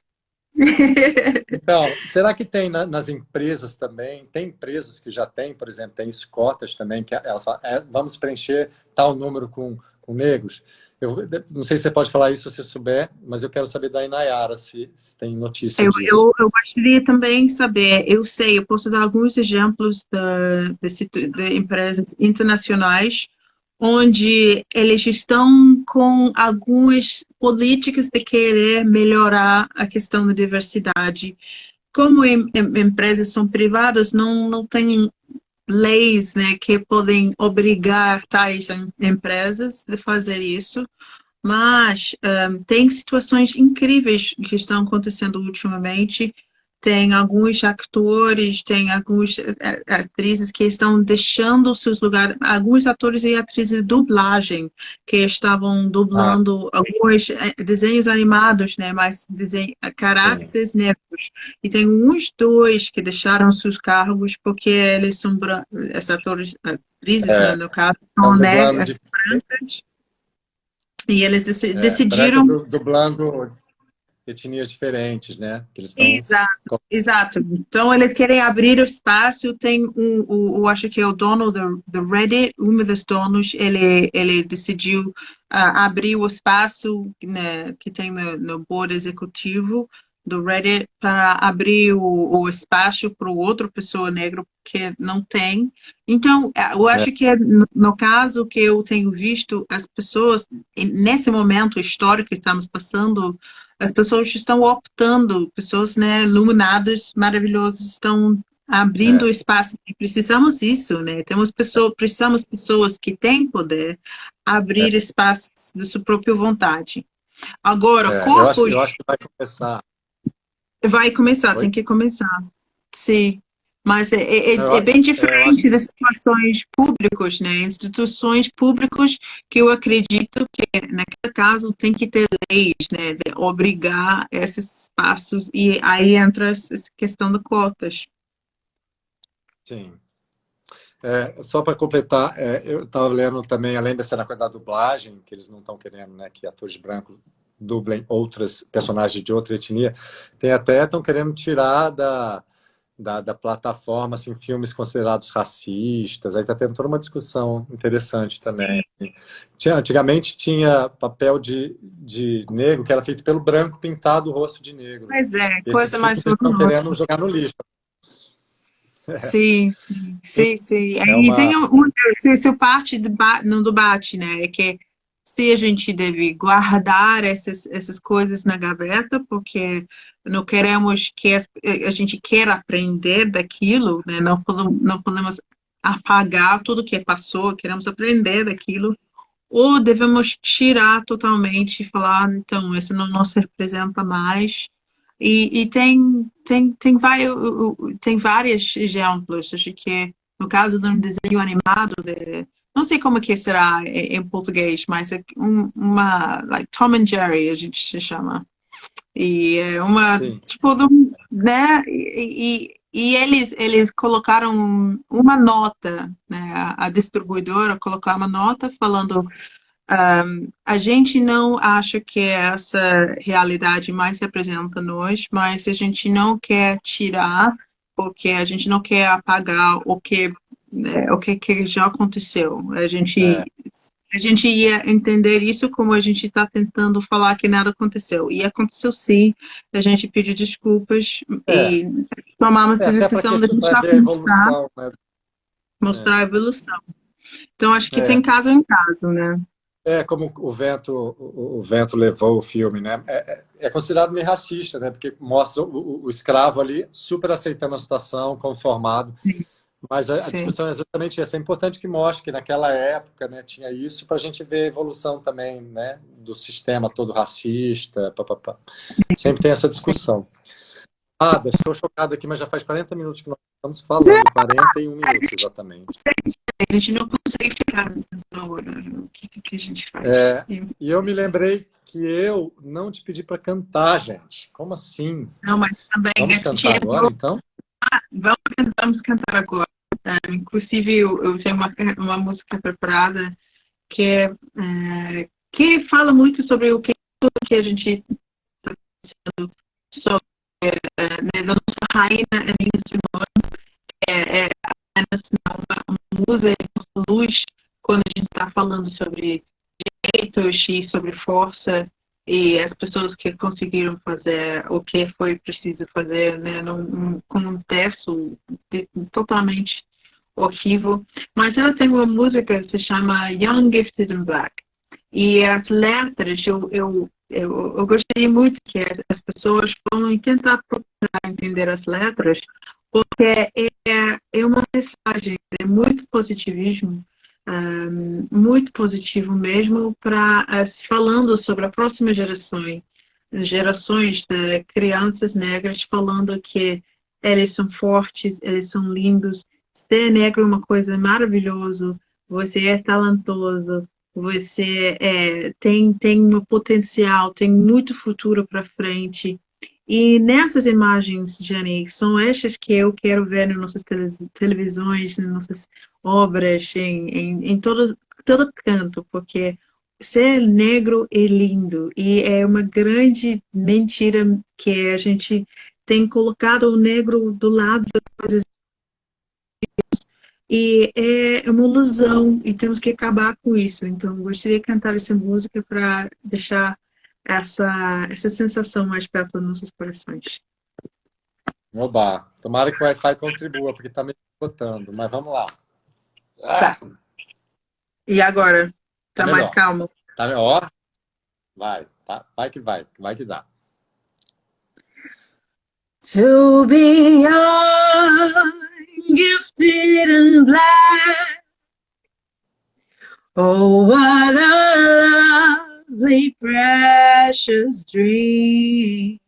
Então, será que tem nas empresas também? Tem empresas que já têm, por exemplo, tem cotas também, que elas falam, vamos preencher tal número com negros. Eu não sei se você pode falar isso se você souber, mas eu quero saber da Inayara se tem notícia disso. Eu gostaria também de saber, eu sei, eu posso dar alguns exemplos de empresas internacionais onde eles estão com algumas políticas de querer melhorar a questão da diversidade. Como empresas são privadas, não tem leis, né, que podem obrigar tais empresas a fazer isso, mas tem situações incríveis que estão acontecendo ultimamente. Tem alguns atores, tem algumas atrizes que estão deixando seus lugares, alguns atores e atrizes de dublagem que estavam Ah, dublando alguns desenhos animados, né, mas sim. caracteres negros. E tem uns dois que deixaram seus cargos porque eles são esses atores, atrizes, né, É, no caso, estão são dublando negras, brancas, e eles branco decidiram. dublando etnias diferentes, né? Que eles estão. Exato, exato. Então, eles querem abrir o espaço. Tem eu acho que é o dono do Reddit, um dos donos, ele decidiu abrir o espaço, né, que tem no board executivo do Reddit para abrir o espaço para outra pessoa negra que não tem. Então, eu É, acho que no caso que eu tenho visto, as pessoas, nesse momento histórico que estamos passando, as pessoas estão optando, pessoas, né, iluminadas, maravilhosas, estão abrindo é, espaço. E precisamos disso, né? Precisamos pessoas que têm poder abrir espaços de sua própria vontade. Agora, corpos eu acho que vai começar. vai começar, Oi? tem que começar. Sim. Mas Não, é bem eu acho diferente das situações públicas, né? Instituições públicas que eu acredito que, naquele caso, tem que ter leis, né? De obrigar esses espaços, e aí entra essa questão de cotas. sim. Só para completar, eu estava lendo também, além dessa coisa da dublagem, que eles não estão querendo, né, que atores brancos dublem outras personagens de outra etnia, tem até estão querendo tirar da plataforma assim, filmes considerados racistas. Aí está tendo toda uma discussão interessante também. Antigamente tinha papel de negro que era feito pelo branco pintado o rosto de negro. Mas é, Esses coisa mais filmes eles estão querendo jogar no lixo. sim, sim, sim, sim. É E tem uma. se parte no debate, né? É que se a gente deve guardar essas coisas na gaveta, porque não queremos que a gente quer aprender daquilo, né? Não podemos apagar tudo que passou, queremos aprender daquilo, ou devemos tirar totalmente e falar, então, esse não nos representa mais. Tem vários exemplos. Acho que no caso de um desenho animado, não sei como que será em português, mas é uma like Tom and Jerry, a gente se chama. E é uma, Sim. tipo, né? E eles colocaram uma nota, né? A distribuidora colocou uma nota falando a gente não acha que essa realidade mais representa nós, mas a gente não quer tirar, porque a gente não quer apagar o que já aconteceu. A gente ia entender isso como a gente está tentando falar que nada aconteceu. E aconteceu sim, a gente pediu desculpas É, e tomamos a até para decisão de deixar ver a evolução, né? mostrar a evolução. Então, acho que tem É, caso em caso, né? como o vento levou o filme, né? É considerado meio racista, né? Porque mostra o escravo ali super aceitando a situação, conformado. Mas a Sim. discussão é exatamente essa. É importante que mostre que naquela época, né, tinha isso para a gente ver a evolução também, né, do sistema todo racista. Sempre tem essa discussão. Estou chocado aqui, mas já faz 40 minutos que nós estamos falando, 41 minutos exatamente. A gente não consegue ficar na hora. O que a gente faz? E eu me lembrei que eu não te pedi para cantar, gente. Como assim? Não, mas também Vamos cantar agora, então? Vamos cantar agora. Inclusive, eu tenho uma música preparada que fala muito sobre o que a gente está pensando sobre da nossa rainha Nina Simone, uma musa e nossa luz quando a gente está falando sobre direitos e sobre força e as pessoas que conseguiram fazer o que foi preciso fazer, né, num contexto totalmente horrível. Mas ela tem uma música que se chama Young, Gifted and Black. E as letras, eu gostaria muito que as pessoas vão tentar procurar entender as letras, porque é uma mensagem, é muito positivismo, muito positivo mesmo, falando sobre a próxima gerações de crianças negras, falando que eles são fortes, eles são lindos, ser negro é uma coisa maravilhosa, você é talentoso, você tem um potencial, tem muito futuro para frente. E nessas imagens, Jenny, são estas que eu quero ver nas nossas televisões, nas nossas obras, em todo canto, porque ser negro é lindo e é uma grande mentira que a gente tem colocado o negro do lado das coisas e é uma ilusão e temos que acabar com isso. Então, gostaria de cantar essa música para deixar essa sensação mais perto dos nossos corações. Oba, tomara que o Wi-Fi contribua, porque está me botando, mas vamos lá. Tá. E agora? Tá mais calmo? Tá, ó, vai que dá. To be young, gifted and black. Oh, what a lovely, precious dream.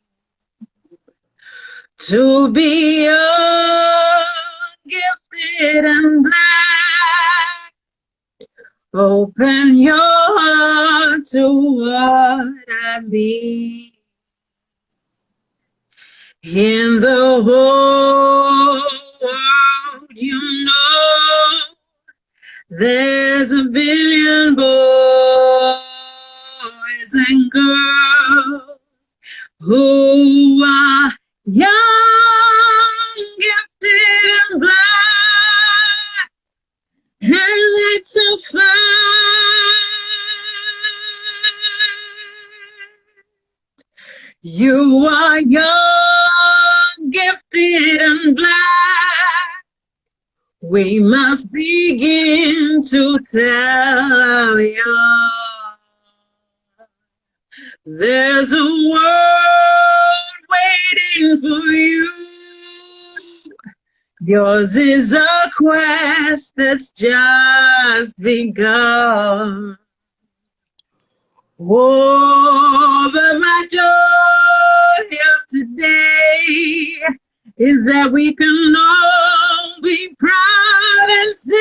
To be young, gifted and black. Open your heart to what I mean. In the whole world, you know, there's a billion boys and girls who are young, gifted and black, and that's a fact. You are young, gifted and black. We must begin to tell you there's a world waiting for you. Yours is a quest that's just begun. Oh, but my joy of today is that we can all be proud and say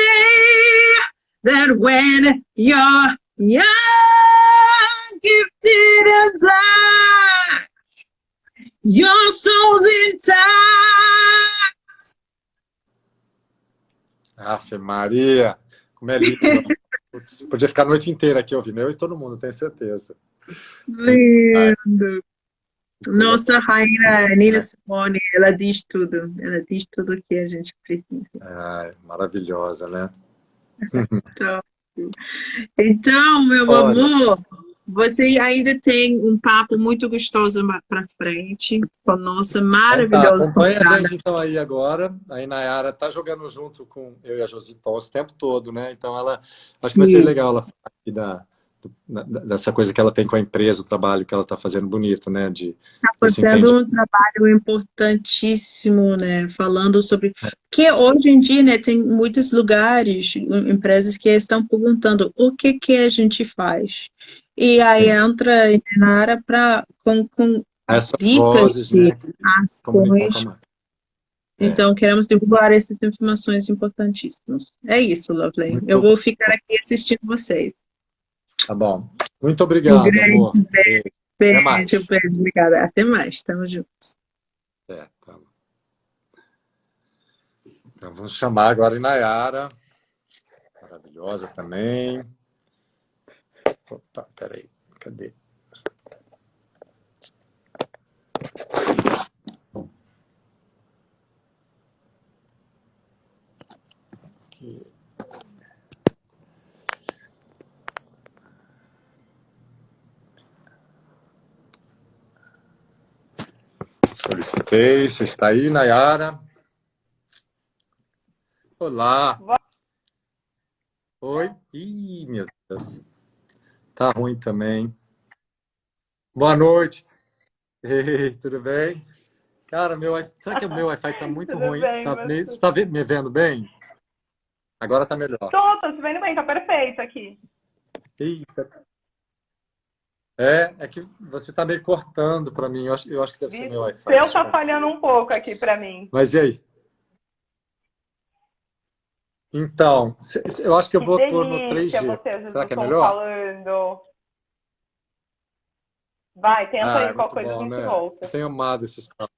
that when you're young, gifted and blind, your soul's intact. Afe Maria, como é lindo. Putz, podia ficar a noite inteira aqui ouvindo, eu e todo mundo, tenho certeza. Lindo. Nossa rainha Nina Simone, ela diz tudo que a gente precisa. Ai, maravilhosa, né? Então, meu Olha, amor, você ainda tem um papo muito gostoso para frente com a nossa então tá, maravilhosa acompanha a convidada. gente então aí agora. Aí Nayara tá jogando junto com eu e a Jositó o tempo todo, né? Então ela, acho que vai ser legal ela falar aqui dessa coisa que ela tem com a empresa, o trabalho que ela tá fazendo bonito, né? Está Desse fazendo um trabalho importantíssimo, né? Falando sobre... Porque hoje em dia, né, tem muitos lugares, empresas que estão perguntando o que a gente faz. E aí entra na área com essas dicas vozes, de né? Comunicar ações. com a marca. Então, queremos divulgar essas informações importantíssimas. É isso, Lovely. Muito Eu bom. vou ficar aqui assistindo vocês. Tá bom. Muito Um obrigado, grande amor. Até mais. beijo, obrigada. Até mais, estamos juntos. Tá. Então vamos chamar agora a Nayara. Maravilhosa também. Opa, peraí. Cadê? Aqui. Solicitei. Você está aí, Nayara? Olá. Oi. Ih, meu Deus. Tá ruim também. Boa noite. Ei, tudo bem? Cara, será que o meu Wi-Fi tá muito ruim? Bem, Você tá me vendo bem? Agora tá melhor. Tô te vendo bem, tá perfeito aqui. Eita. É que você tá meio cortando para mim. Eu acho que deve ser meu Wi-Fi. O seu tá falhando um pouco aqui para mim. Mas e aí? Então, eu acho que eu vou pôr no 3G. Será que é melhor? Falando. Vai, tenta aí qual coisa bom, a gente né? volta. Eu tenho amado esses papos.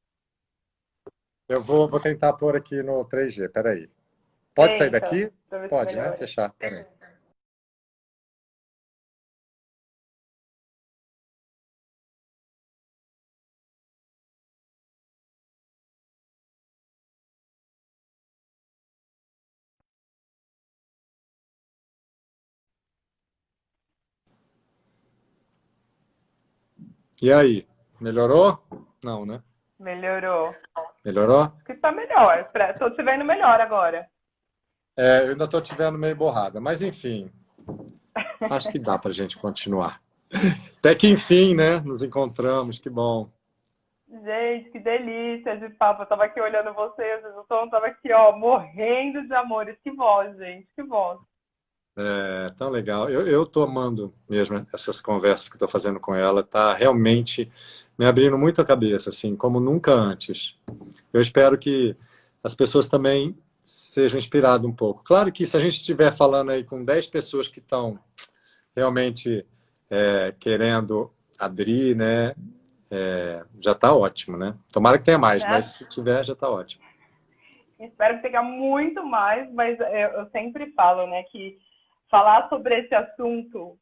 Eu vou tentar pôr aqui no 3G. Peraí. Pode sair daqui? Pode, né? Fechar. Peraí. E aí? Melhorou? Não, né? Melhorou. Melhorou? Acho que tá melhor. Tô te vendo melhor agora. Eu ainda tô te vendo meio borrada. Mas, enfim. Acho que dá pra gente continuar. Até que, enfim, né? Nos encontramos. Que bom. Gente, que delícia de papo. Eu tava aqui olhando vocês. Eu tava aqui, ó, morrendo de amores. Que voz, gente. Que voz. Tão legal. Eu tô amando mesmo essas conversas que eu tô fazendo com ela. Tá realmente me abrindo muito a cabeça, assim, como nunca antes. Eu espero que as pessoas também sejam inspiradas um pouco. Claro que se a gente estiver falando aí com 10 pessoas que estão realmente querendo abrir, né, já tá ótimo, né? Tomara que tenha mais, mas se tiver, já tá ótimo. Espero que tenha muito mais, mas eu sempre falo, né, que falar sobre esse assunto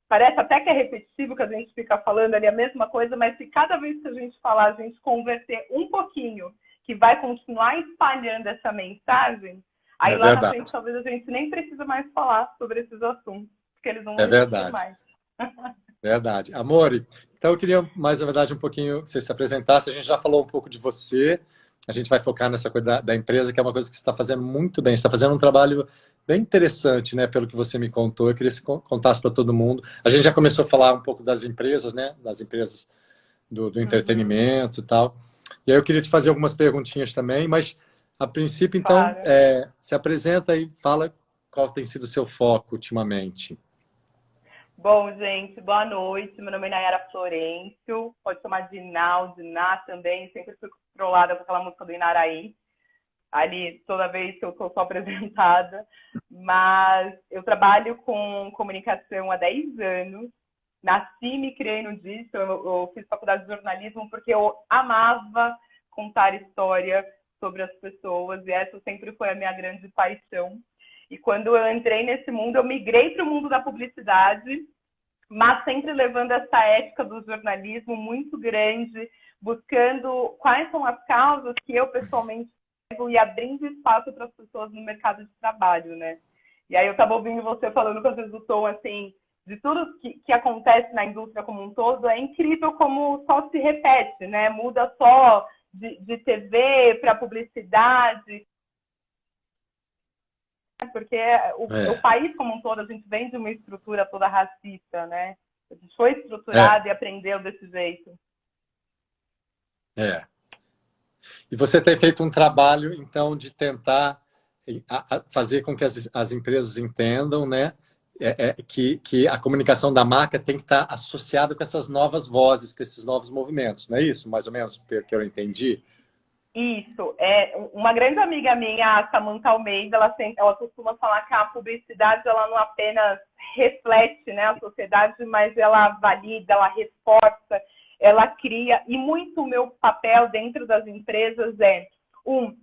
parece até que é repetitivo, que a gente fica falando ali a mesma coisa, mas se cada vez que a gente falar, a gente converter um pouquinho, que vai continuar espalhando essa mensagem, aí lá na frente talvez a gente nem precisa mais falar sobre esses assuntos, porque eles não vão existir mais. Verdade. Amore, então eu queria mais, na verdade, um pouquinho que você se apresentasse. A gente já falou um pouco de você, a gente vai focar nessa coisa da empresa, que é uma coisa que você está fazendo muito bem. Você está fazendo um trabalho bem interessante, né? Pelo que você me contou. Eu queria que você contasse para todo mundo. A gente já começou a falar um pouco das empresas, né? Das empresas do entretenimento e tal. E aí eu queria te fazer algumas perguntinhas também, mas a princípio, então, se apresenta e fala qual tem sido o seu foco ultimamente. Bom, gente, boa noite. Meu nome é Nayara Florencio. Pode chamar de Nau, de Ná também. Sempre fui trollada com aquela música do Inaraí. Ali, toda vez que eu sou apresentada. Mas eu trabalho com comunicação há 10 anos. Nasci e me criei no disso. Eu fiz faculdade de jornalismo porque eu amava contar história sobre as pessoas. E essa sempre foi a minha grande paixão. E quando eu entrei nesse mundo, eu migrei para o mundo da publicidade, mas sempre levando essa ética do jornalismo muito grande, buscando quais são as causas que eu pessoalmente levo e abrindo espaço para as pessoas no mercado de trabalho, né? E aí eu estava ouvindo você falando com o tom, assim, de tudo que acontece na indústria como um todo, é incrível como só se repete, né? Muda só de TV para publicidade, porque o país como um todo, a gente vem de uma estrutura toda racista, né? A gente foi estruturado e aprendeu desse jeito. E você tem feito um trabalho, então, de tentar fazer com que as empresas entendam, né, que a comunicação da marca tem que estar associada com essas novas vozes, com esses novos movimentos, não é isso? Mais ou menos, pelo que eu entendi? Isso. Uma grande amiga minha, a Samantha Almeida, ela costuma falar que a publicidade ela não apenas reflete, né, a sociedade, mas ela valida, ela reforça, ela cria. E muito o meu papel dentro das empresas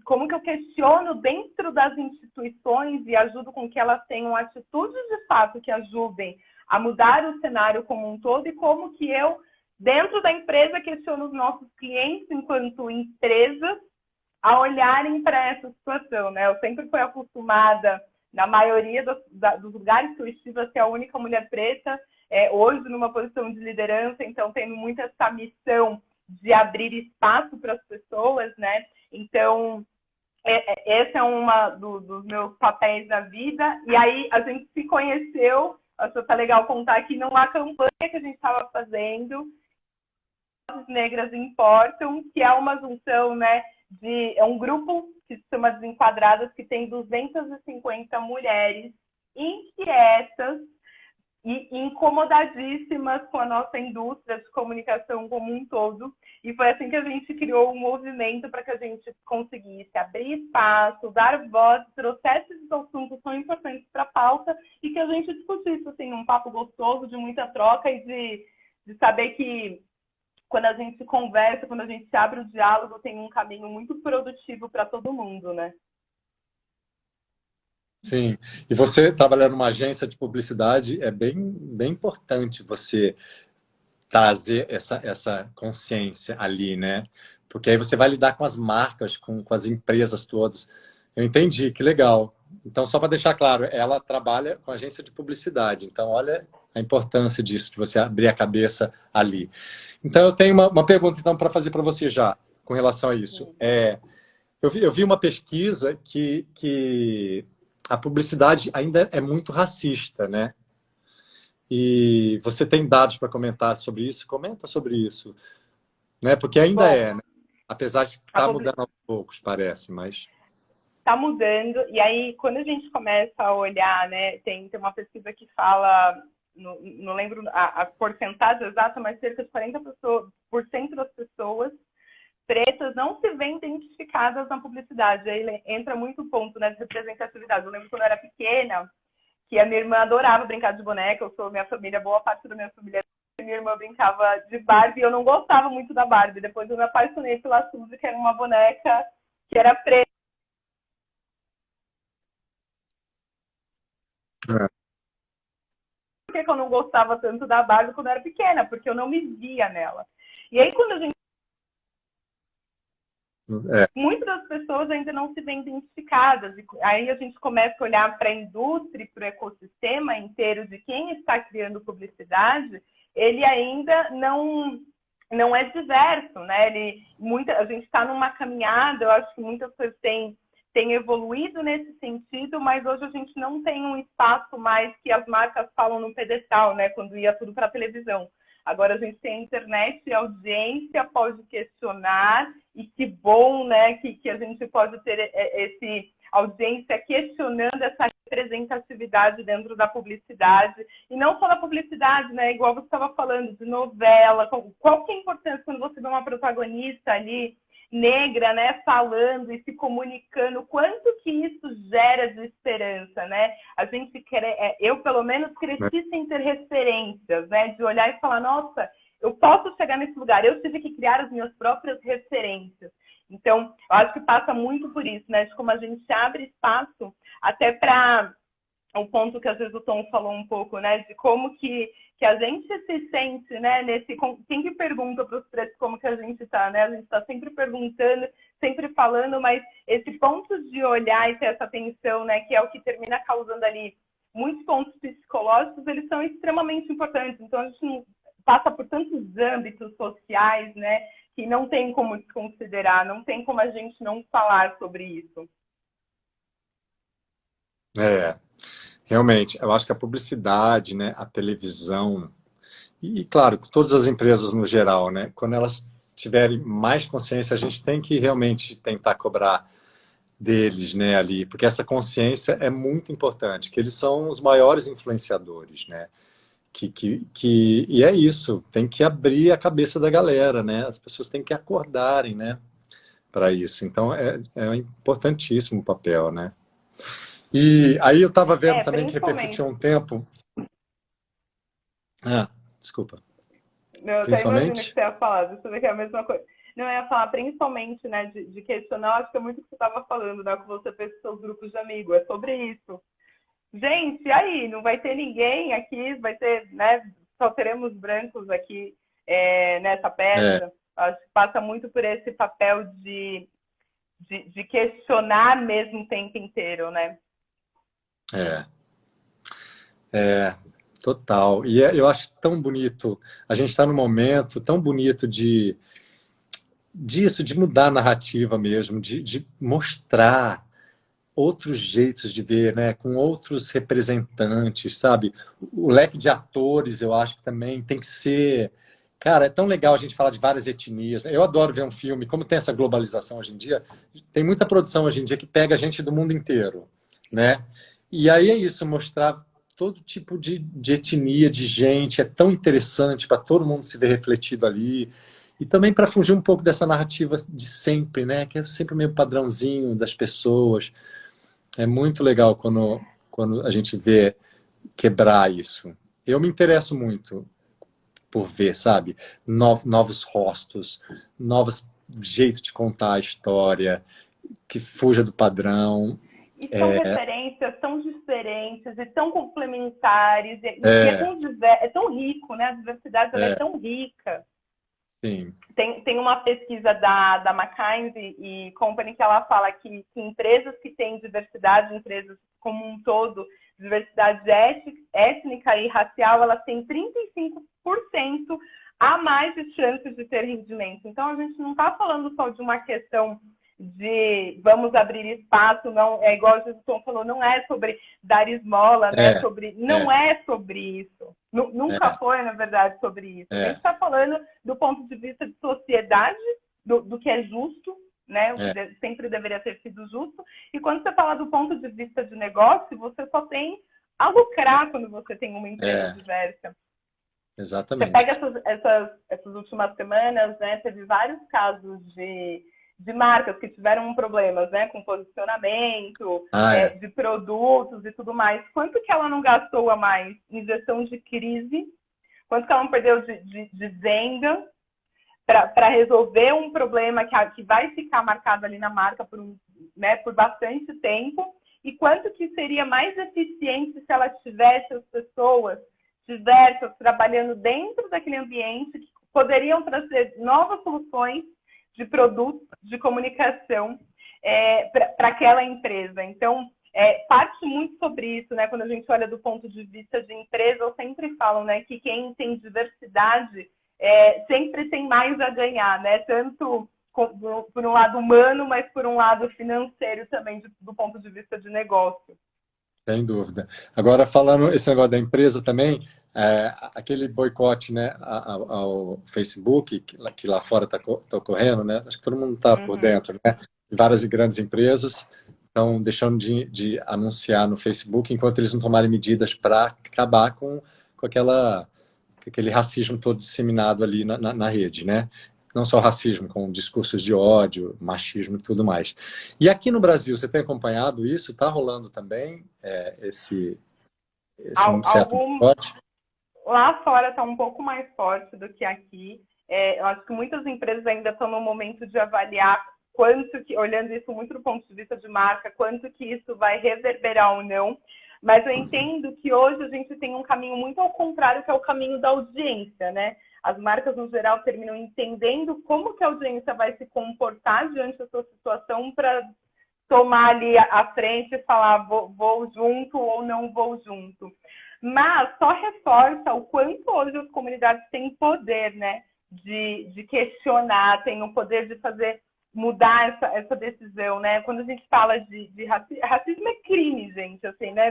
como que eu questiono dentro das instituições e ajudo com que elas tenham atitudes de fato que ajudem a mudar o cenário como um todo, e como que eu, dentro da empresa, questiono os nossos clientes, enquanto empresas, a olharem para essa situação, né? Eu sempre fui acostumada, na maioria dos lugares que eu estive, a ser a única mulher preta, hoje numa posição de liderança, então tendo muito essa missão de abrir espaço para as pessoas, né? Então, esse é dos meus papéis na vida. E aí a gente se conheceu, acho que tá legal contar aqui, numa campanha que a gente estava fazendo, Vozes Negras Importam, que é uma junção, né, é um grupo que se chama Desenquadradas, que tem 250 mulheres inquietas e incomodadíssimas com a nossa indústria de comunicação como um todo. E foi assim que a gente criou um movimento para que a gente conseguisse abrir espaço, dar voz, trouxesse esses assuntos tão importantes para a pauta e que a gente discutisse, assim, num papo gostoso, de muita troca e de saber que quando a gente conversa, quando a gente abre o diálogo, tem um caminho muito produtivo para todo mundo, né? Sim. E você trabalhar numa agência de publicidade é bem importante você trazer essa consciência ali, né? Porque aí você vai lidar com as marcas, com as empresas todas. Eu entendi, que legal. Então, só para deixar claro, ela trabalha com agência de publicidade. Então, olha a importância disso, de você abrir a cabeça ali. Então, eu tenho uma pergunta então, para fazer para você já, com relação a isso. Eu vi uma pesquisa que a publicidade ainda é muito racista, né? E você tem dados para comentar sobre isso? Comenta sobre isso, né? Porque ainda né? Apesar de estar mudando aos poucos, parece, mas está mudando. E aí, quando a gente começa a olhar, né, tem uma pesquisa que fala, não lembro a porcentagem exata, mas cerca de 40% das pessoas pretas não se veem identificadas na publicidade. Aí entra muito o ponto, né, de representatividade. Eu lembro quando eu era pequena, que a minha irmã adorava brincar de boneca. Eu sou minha família, boa parte da minha família, minha irmã brincava de Barbie, e eu não gostava muito da Barbie. Depois eu me apaixonei pela Suzy, que era uma boneca que era preta. Por que eu não gostava tanto da Barbie quando eu era pequena? Porque eu não me via nela. E aí, quando a gente muitas das pessoas ainda não se veem identificadas. E aí a gente começa a olhar para a indústria e para o ecossistema inteiro de quem está criando publicidade, ele ainda não é diverso, né? A gente está numa caminhada, eu acho que muitas pessoas têm evoluído nesse sentido, mas hoje a gente não tem um espaço mais que as marcas falam no pedestal, né? Quando ia tudo para a televisão. Agora a gente tem a internet e a audiência pode questionar, e que bom, né, que a gente pode ter esse audiência questionando essa representatividade dentro da publicidade, e não só da publicidade, né? Igual você estava falando, de novela, qual que é a importância quando você vê uma protagonista ali, negra, né, falando e se comunicando, quanto que isso gera de esperança, né? A gente quer, eu pelo menos cresci sem ter referências, né? De olhar e falar, nossa, eu posso chegar nesse lugar, eu tive que criar as minhas próprias referências. Então, eu acho que passa muito por isso, né? De como a gente abre espaço até para o ponto que às vezes o Tom falou um pouco, né? De como que a gente se sente, né? Nesse, quem que pergunta para os pretos como que a gente está, né? A gente está sempre perguntando, sempre falando, mas esse ponto de olhar e ter essa atenção, né? Que é o que termina causando ali muitos pontos psicológicos, eles são extremamente importantes. Então, a gente não passa por tantos âmbitos sociais, né? Que não tem como desconsiderar, não tem como a gente não falar sobre isso. Realmente, eu acho que a publicidade, né, a televisão, e claro, todas as empresas no geral, né, quando elas tiverem mais consciência, a gente tem que realmente tentar cobrar deles, né, ali, porque essa consciência é muito importante, que eles são os maiores influenciadores, né, e é isso, tem que abrir a cabeça da galera, né, as pessoas têm que acordarem, né, para isso. Então, é importantíssimo o papel, né. E aí eu estava vendo também que repercutiu um tempo... desculpa. Não, eu até imagino que você ia falar, deixa eu ver que é a mesma coisa. Não, eu ia falar principalmente, né, de questionar, acho que é muito o que você estava falando, né, que você fez com seus grupos de amigos, é sobre isso. Gente, e aí, não vai ter ninguém aqui, vai ter, né, só teremos brancos aqui nessa peça. Acho que passa muito por esse papel de questionar mesmo o tempo inteiro, né? Total. E eu acho tão bonito, a gente está num momento tão bonito disso, de mudar a narrativa mesmo, de mostrar outros jeitos de ver, né, com outros representantes, sabe? O leque de atores, eu acho que também tem que ser... Cara, é tão legal a gente falar de várias etnias. Eu adoro ver um filme, como tem essa globalização hoje em dia, tem muita produção hoje em dia que pega gente do mundo inteiro, né? E aí é isso, mostrar todo tipo de etnia, de gente, é tão interessante para todo mundo se ver refletido ali. E também para fugir um pouco dessa narrativa de sempre, né? Que é sempre meio padrãozinho das pessoas. É muito legal quando a gente vê quebrar isso. Eu me interesso muito por ver, sabe? Novos rostos, novos jeitos de contar a história, que fuja do padrão. E são referências tão diferentes e tão complementares. É tão rico, né? A diversidade é tão rica. Sim. Tem uma pesquisa da McKinsey e Company que ela fala que empresas que têm diversidade, empresas como um todo, diversidade étnica e racial, elas têm 35% a mais de chances de ter rendimento. Então, a gente não está falando só de uma questão de vamos abrir espaço, não é igual o Gilson falou, não é sobre dar esmola, né? Não é sobre isso. Nunca foi, na verdade, sobre isso. A gente está falando do ponto de vista de sociedade, do que é justo, né? O que sempre deveria ter sido justo. E quando você fala do ponto de vista de negócio, você só tem a lucrar quando você tem uma empresa diversa. Exatamente. Você pega essas últimas semanas, né? Teve vários casos de marcas que tiveram problemas, né, com posicionamento, de produtos e tudo mais. Quanto que ela não gastou a mais em gestão de crise? Quanto que ela não perdeu de venda para resolver um problema que vai ficar marcado ali na marca por bastante tempo? E quanto que seria mais eficiente se ela tivesse as pessoas diversas trabalhando dentro daquele ambiente que poderiam trazer novas soluções de produtos, de comunicação para aquela empresa. Então, parte muito sobre isso, né? Quando a gente olha do ponto de vista de empresa, eu sempre falo, né, que quem tem diversidade sempre tem mais a ganhar, né? Tanto por um lado humano, mas por um lado financeiro também, do ponto de vista de negócio. Sem dúvida. Agora, falando esse negócio da empresa também, aquele boicote, né, ao Facebook, que lá fora está ocorrendo, né? Acho que todo mundo está por dentro, né? Várias grandes empresas estão deixando de anunciar no Facebook enquanto eles não tomarem medidas para acabar com aquele racismo todo disseminado ali na rede, né? Não só racismo, com discursos de ódio, machismo e tudo mais. E aqui no Brasil, você tem acompanhado isso? Está rolando também esse certo Algum, boicote? lá fora está um pouco mais forte do que aqui. Eu acho que muitas empresas ainda estão no momento de avaliar quanto que, olhando isso muito do ponto de vista de marca, quanto que isso vai reverberar ou não. Mas eu entendo que hoje a gente tem um caminho muito ao contrário, que é o caminho da audiência, né? As marcas, no geral, terminam entendendo como que a audiência vai se comportar diante da sua situação para tomar ali a frente e falar vou junto ou não vou junto. Mas só reforça o quanto hoje as comunidades têm poder, né? De questionar, têm o poder de fazer mudar essa decisão, né? Quando a gente fala de racismo, racismo é crime, gente, assim, né?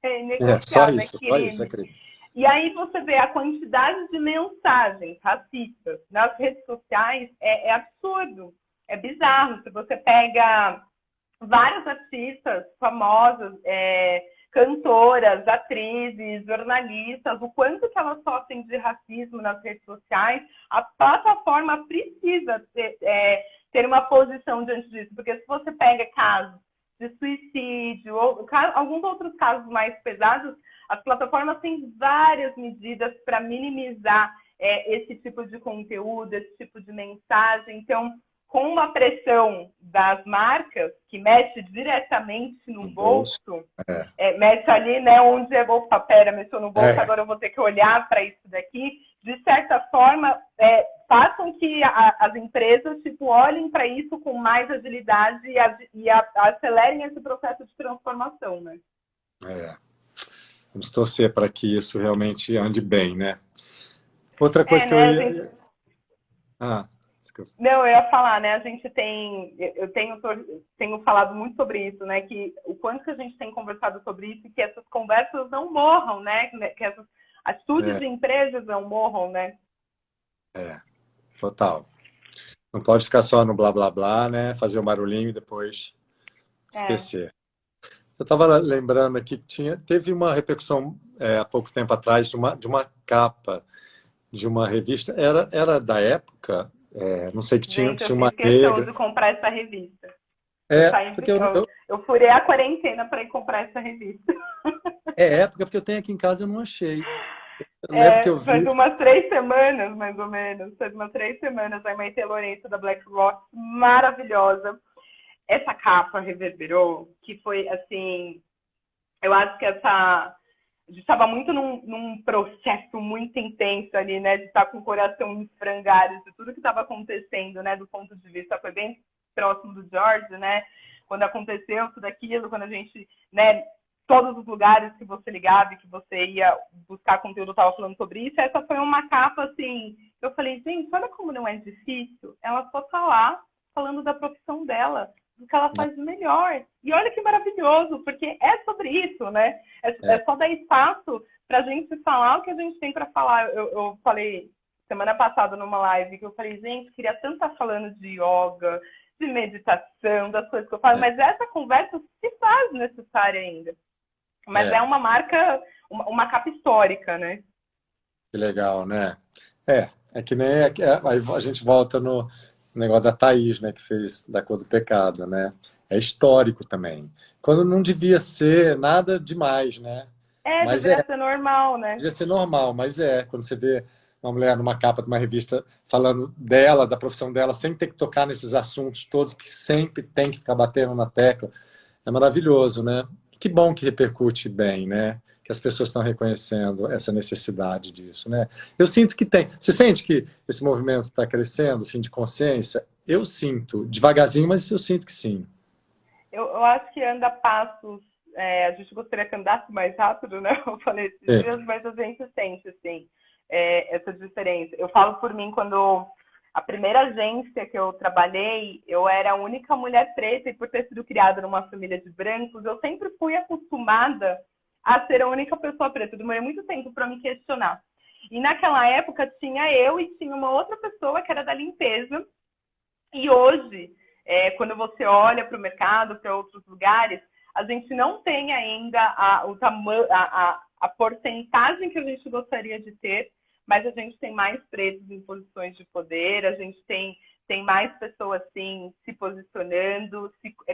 É negociável, Só isso, é crime. E aí você vê a quantidade de mensagens racistas nas redes sociais, é absurdo, é bizarro. Se você pega várias artistas famosas, cantoras, atrizes, jornalistas, o quanto que elas sofrem de racismo nas redes sociais, a plataforma precisa ter uma posição diante disso, porque se você pega casos de suicídio ou alguns outros casos mais pesados, as plataformas têm várias medidas para minimizar esse tipo de conteúdo, esse tipo de mensagem. Então, com uma pressão das marcas, que mexe diretamente no bolso, mexe ali, né, onde opa, pera, mexeu no bolso, agora eu vou ter que olhar para isso daqui, de certa forma, façam que as empresas olhem para isso com mais agilidade e acelerem esse processo de transformação, né? Vamos torcer para que isso realmente ande bem, né? Outra coisa que eu ia... Não, eu ia falar, né? A gente eu tenho falado muito sobre isso, né? Que o quanto que a gente tem conversado sobre isso e que essas conversas não morram, né? Que essas atitudes de empresas não morram, né? Total. Não pode ficar só no blá blá blá, né? Fazer um barulhinho e depois esquecer. Eu estava lembrando aqui que teve uma repercussão há pouco tempo atrás de uma capa de uma revista. Era da época. Não sei que tinha uma negra. De comprar essa revista. Porque eu furei a quarentena para ir comprar essa revista. Porque eu tenho aqui em casa e eu não achei. Faz umas 3 semanas, mais ou menos. Faz umas 3 semanas, a Maite Lourenço da BlackRock, maravilhosa. Essa capa reverberou, que foi assim. Eu acho que a gente estava muito num processo muito intenso ali, né? De estar com o coração em frangalhos de tudo que estava acontecendo, né? Do ponto de vista, foi bem próximo do George, né? Quando aconteceu tudo aquilo, quando a gente, né? Todos os lugares que você ligava e que você ia buscar conteúdo, estava falando sobre isso. Essa foi uma capa, assim, eu falei, gente, olha como não é difícil. Ela só tá lá falando da profissão dela, do que ela faz de melhor. E olha que maravilhoso, porque é sobre isso, né? É só dar espaço para a gente falar o que a gente tem para falar. Eu falei semana passada numa live que eu falei, gente, queria tanto estar falando de yoga, de meditação, das coisas que eu falo, mas essa conversa se faz necessária ainda. Mas é uma marca, uma capa histórica, né? Que legal, né? É que nem aí a gente volta no negócio da Thaís, né, que fez Da Cor do Pecado, né? É histórico também. Quando não devia ser nada demais, né? Mas deveria ser normal, né? Devia ser normal, mas quando você vê uma mulher numa capa de uma revista falando dela, da profissão dela, sem ter que tocar nesses assuntos todos que sempre tem que ficar batendo na tecla, é maravilhoso, né? Que bom que repercute bem, né? Que as pessoas estão reconhecendo essa necessidade disso, né? Eu sinto que tem. Você sente que esse movimento está crescendo, assim, de consciência? Eu sinto, devagarzinho, mas eu sinto que sim. Eu acho que anda a passos. A gente gostaria que andasse mais rápido, né? Eu falei esses dias, mas a gente sente, assim, essa diferença. Eu falo por mim, quando a primeira agência que eu trabalhei, eu era a única mulher preta e por ter sido criada numa família de brancos, eu sempre fui acostumada a ser a única pessoa preta. Eu demorei muito tempo para me questionar. E naquela época tinha eu e tinha uma outra pessoa que era da limpeza. E hoje quando você olha para o mercado, para outros lugares, a gente não tem ainda a porcentagem que a gente gostaria de ter, mas a gente tem mais pretos em posições de poder, a gente tem mais pessoas assim, se posicionando,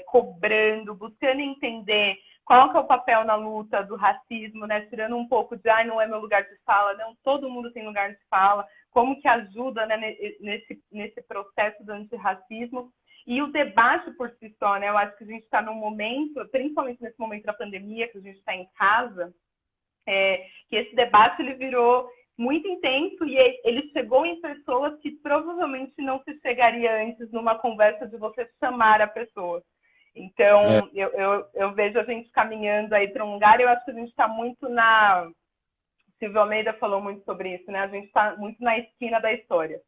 cobrando, buscando entender qual que é o papel na luta do racismo, né? Tirando um pouco de, não é meu lugar de fala, não, todo mundo tem lugar de fala, como que ajuda, né, nesse processo do antirracismo. E o debate por si só, né? Eu acho que a gente está num momento, principalmente nesse momento da pandemia, que a gente está em casa, que esse debate ele virou muito intenso e ele chegou em pessoas que provavelmente não se chegaria antes numa conversa de você chamar a pessoa. Então, eu vejo a gente caminhando aí para um lugar, eu acho que a gente está muito Silvio Almeida falou muito sobre isso, né? A gente está muito na esquina da história.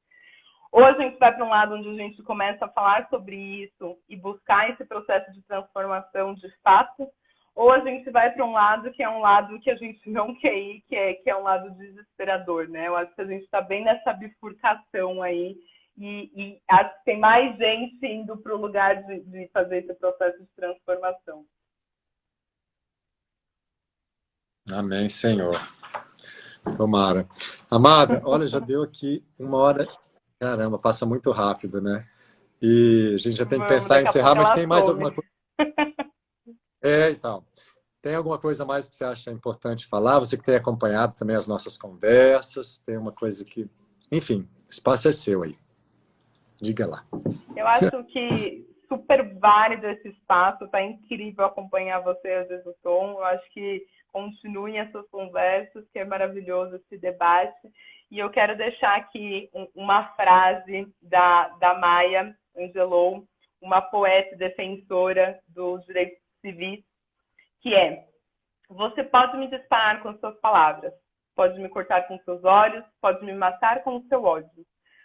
Ou a gente vai para um lado onde a gente começa a falar sobre isso e buscar esse processo de transformação de fato, ou a gente vai para um lado que é um lado que a gente não quer ir, que é um lado desesperador, né? Eu acho que a gente está bem nessa bifurcação aí, e acho que tem mais gente indo para o lugar de fazer esse processo de transformação. Amém, Senhor. Tomara. Amada, olha, já deu aqui 1 hora. Caramba, passa muito rápido, né? E a gente já tem que pensar em encerrar, mas tem mais alguma coisa? Então. Tem alguma coisa mais que você acha importante falar? Você que tem acompanhado também as nossas conversas, tem uma coisa que... Enfim, o espaço é seu aí. Diga lá. Eu acho que super válido esse espaço, tá incrível acompanhar você, às vezes, o Tom. Eu acho que continuem essas conversas, que é maravilhoso esse debate. E eu quero deixar aqui uma frase da Maya Angelou, uma poeta e defensora dos direitos civis, que é: você pode me disparar com suas palavras, pode me cortar com seus olhos, pode me matar com o seu ódio,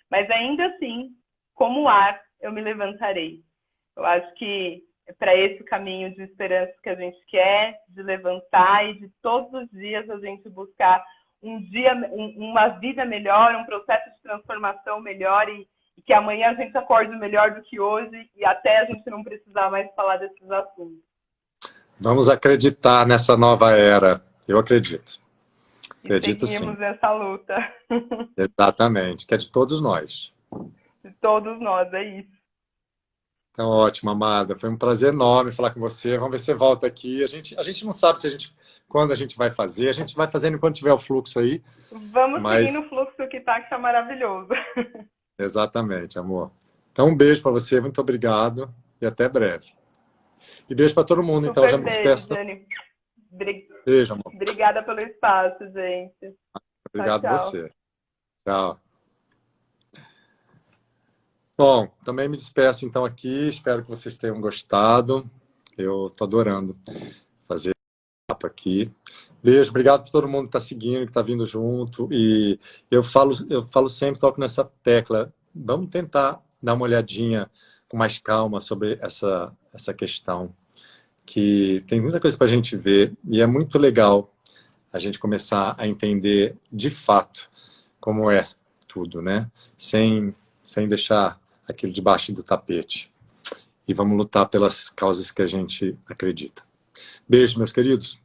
mas ainda assim, como o ar, eu me levantarei. Eu acho que é para esse caminho de esperança que a gente quer, de levantar e de todos os dias a gente buscar uma vida melhor, um processo de transformação melhor e que amanhã a gente acorde melhor do que hoje e até a gente não precisar mais falar desses assuntos. Vamos acreditar nessa nova era. Eu acredito. Acredito sim. Seguimos essa luta. Exatamente, que é de todos nós. De todos nós, é isso. Então, ótimo, Amada. Foi um prazer enorme falar com você. Vamos ver se você volta aqui. A gente não sabe quando a gente vai fazer. A gente vai fazendo enquanto tiver o fluxo aí. Vamos seguir no fluxo que tá maravilhoso. Exatamente, amor. Então, um beijo para você. Muito obrigado e até breve. E beijo para todo mundo. Então, já me despeço. Beijo, amor. Obrigada pelo espaço, gente. Obrigado tchau. você. Tchau. Bom, também me despeço então aqui. Espero que vocês tenham gostado. Eu tô adorando fazer papo aqui. Beijo, obrigado por todo mundo que está seguindo, que está vindo junto. E eu falo sempre, toco nessa tecla. Vamos tentar dar uma olhadinha com mais calma sobre essa questão, que tem muita coisa para a gente ver e é muito legal a gente começar a entender de fato como é tudo, né? Sem deixar aquilo debaixo do tapete. E vamos lutar pelas causas que a gente acredita. Beijo, meus queridos.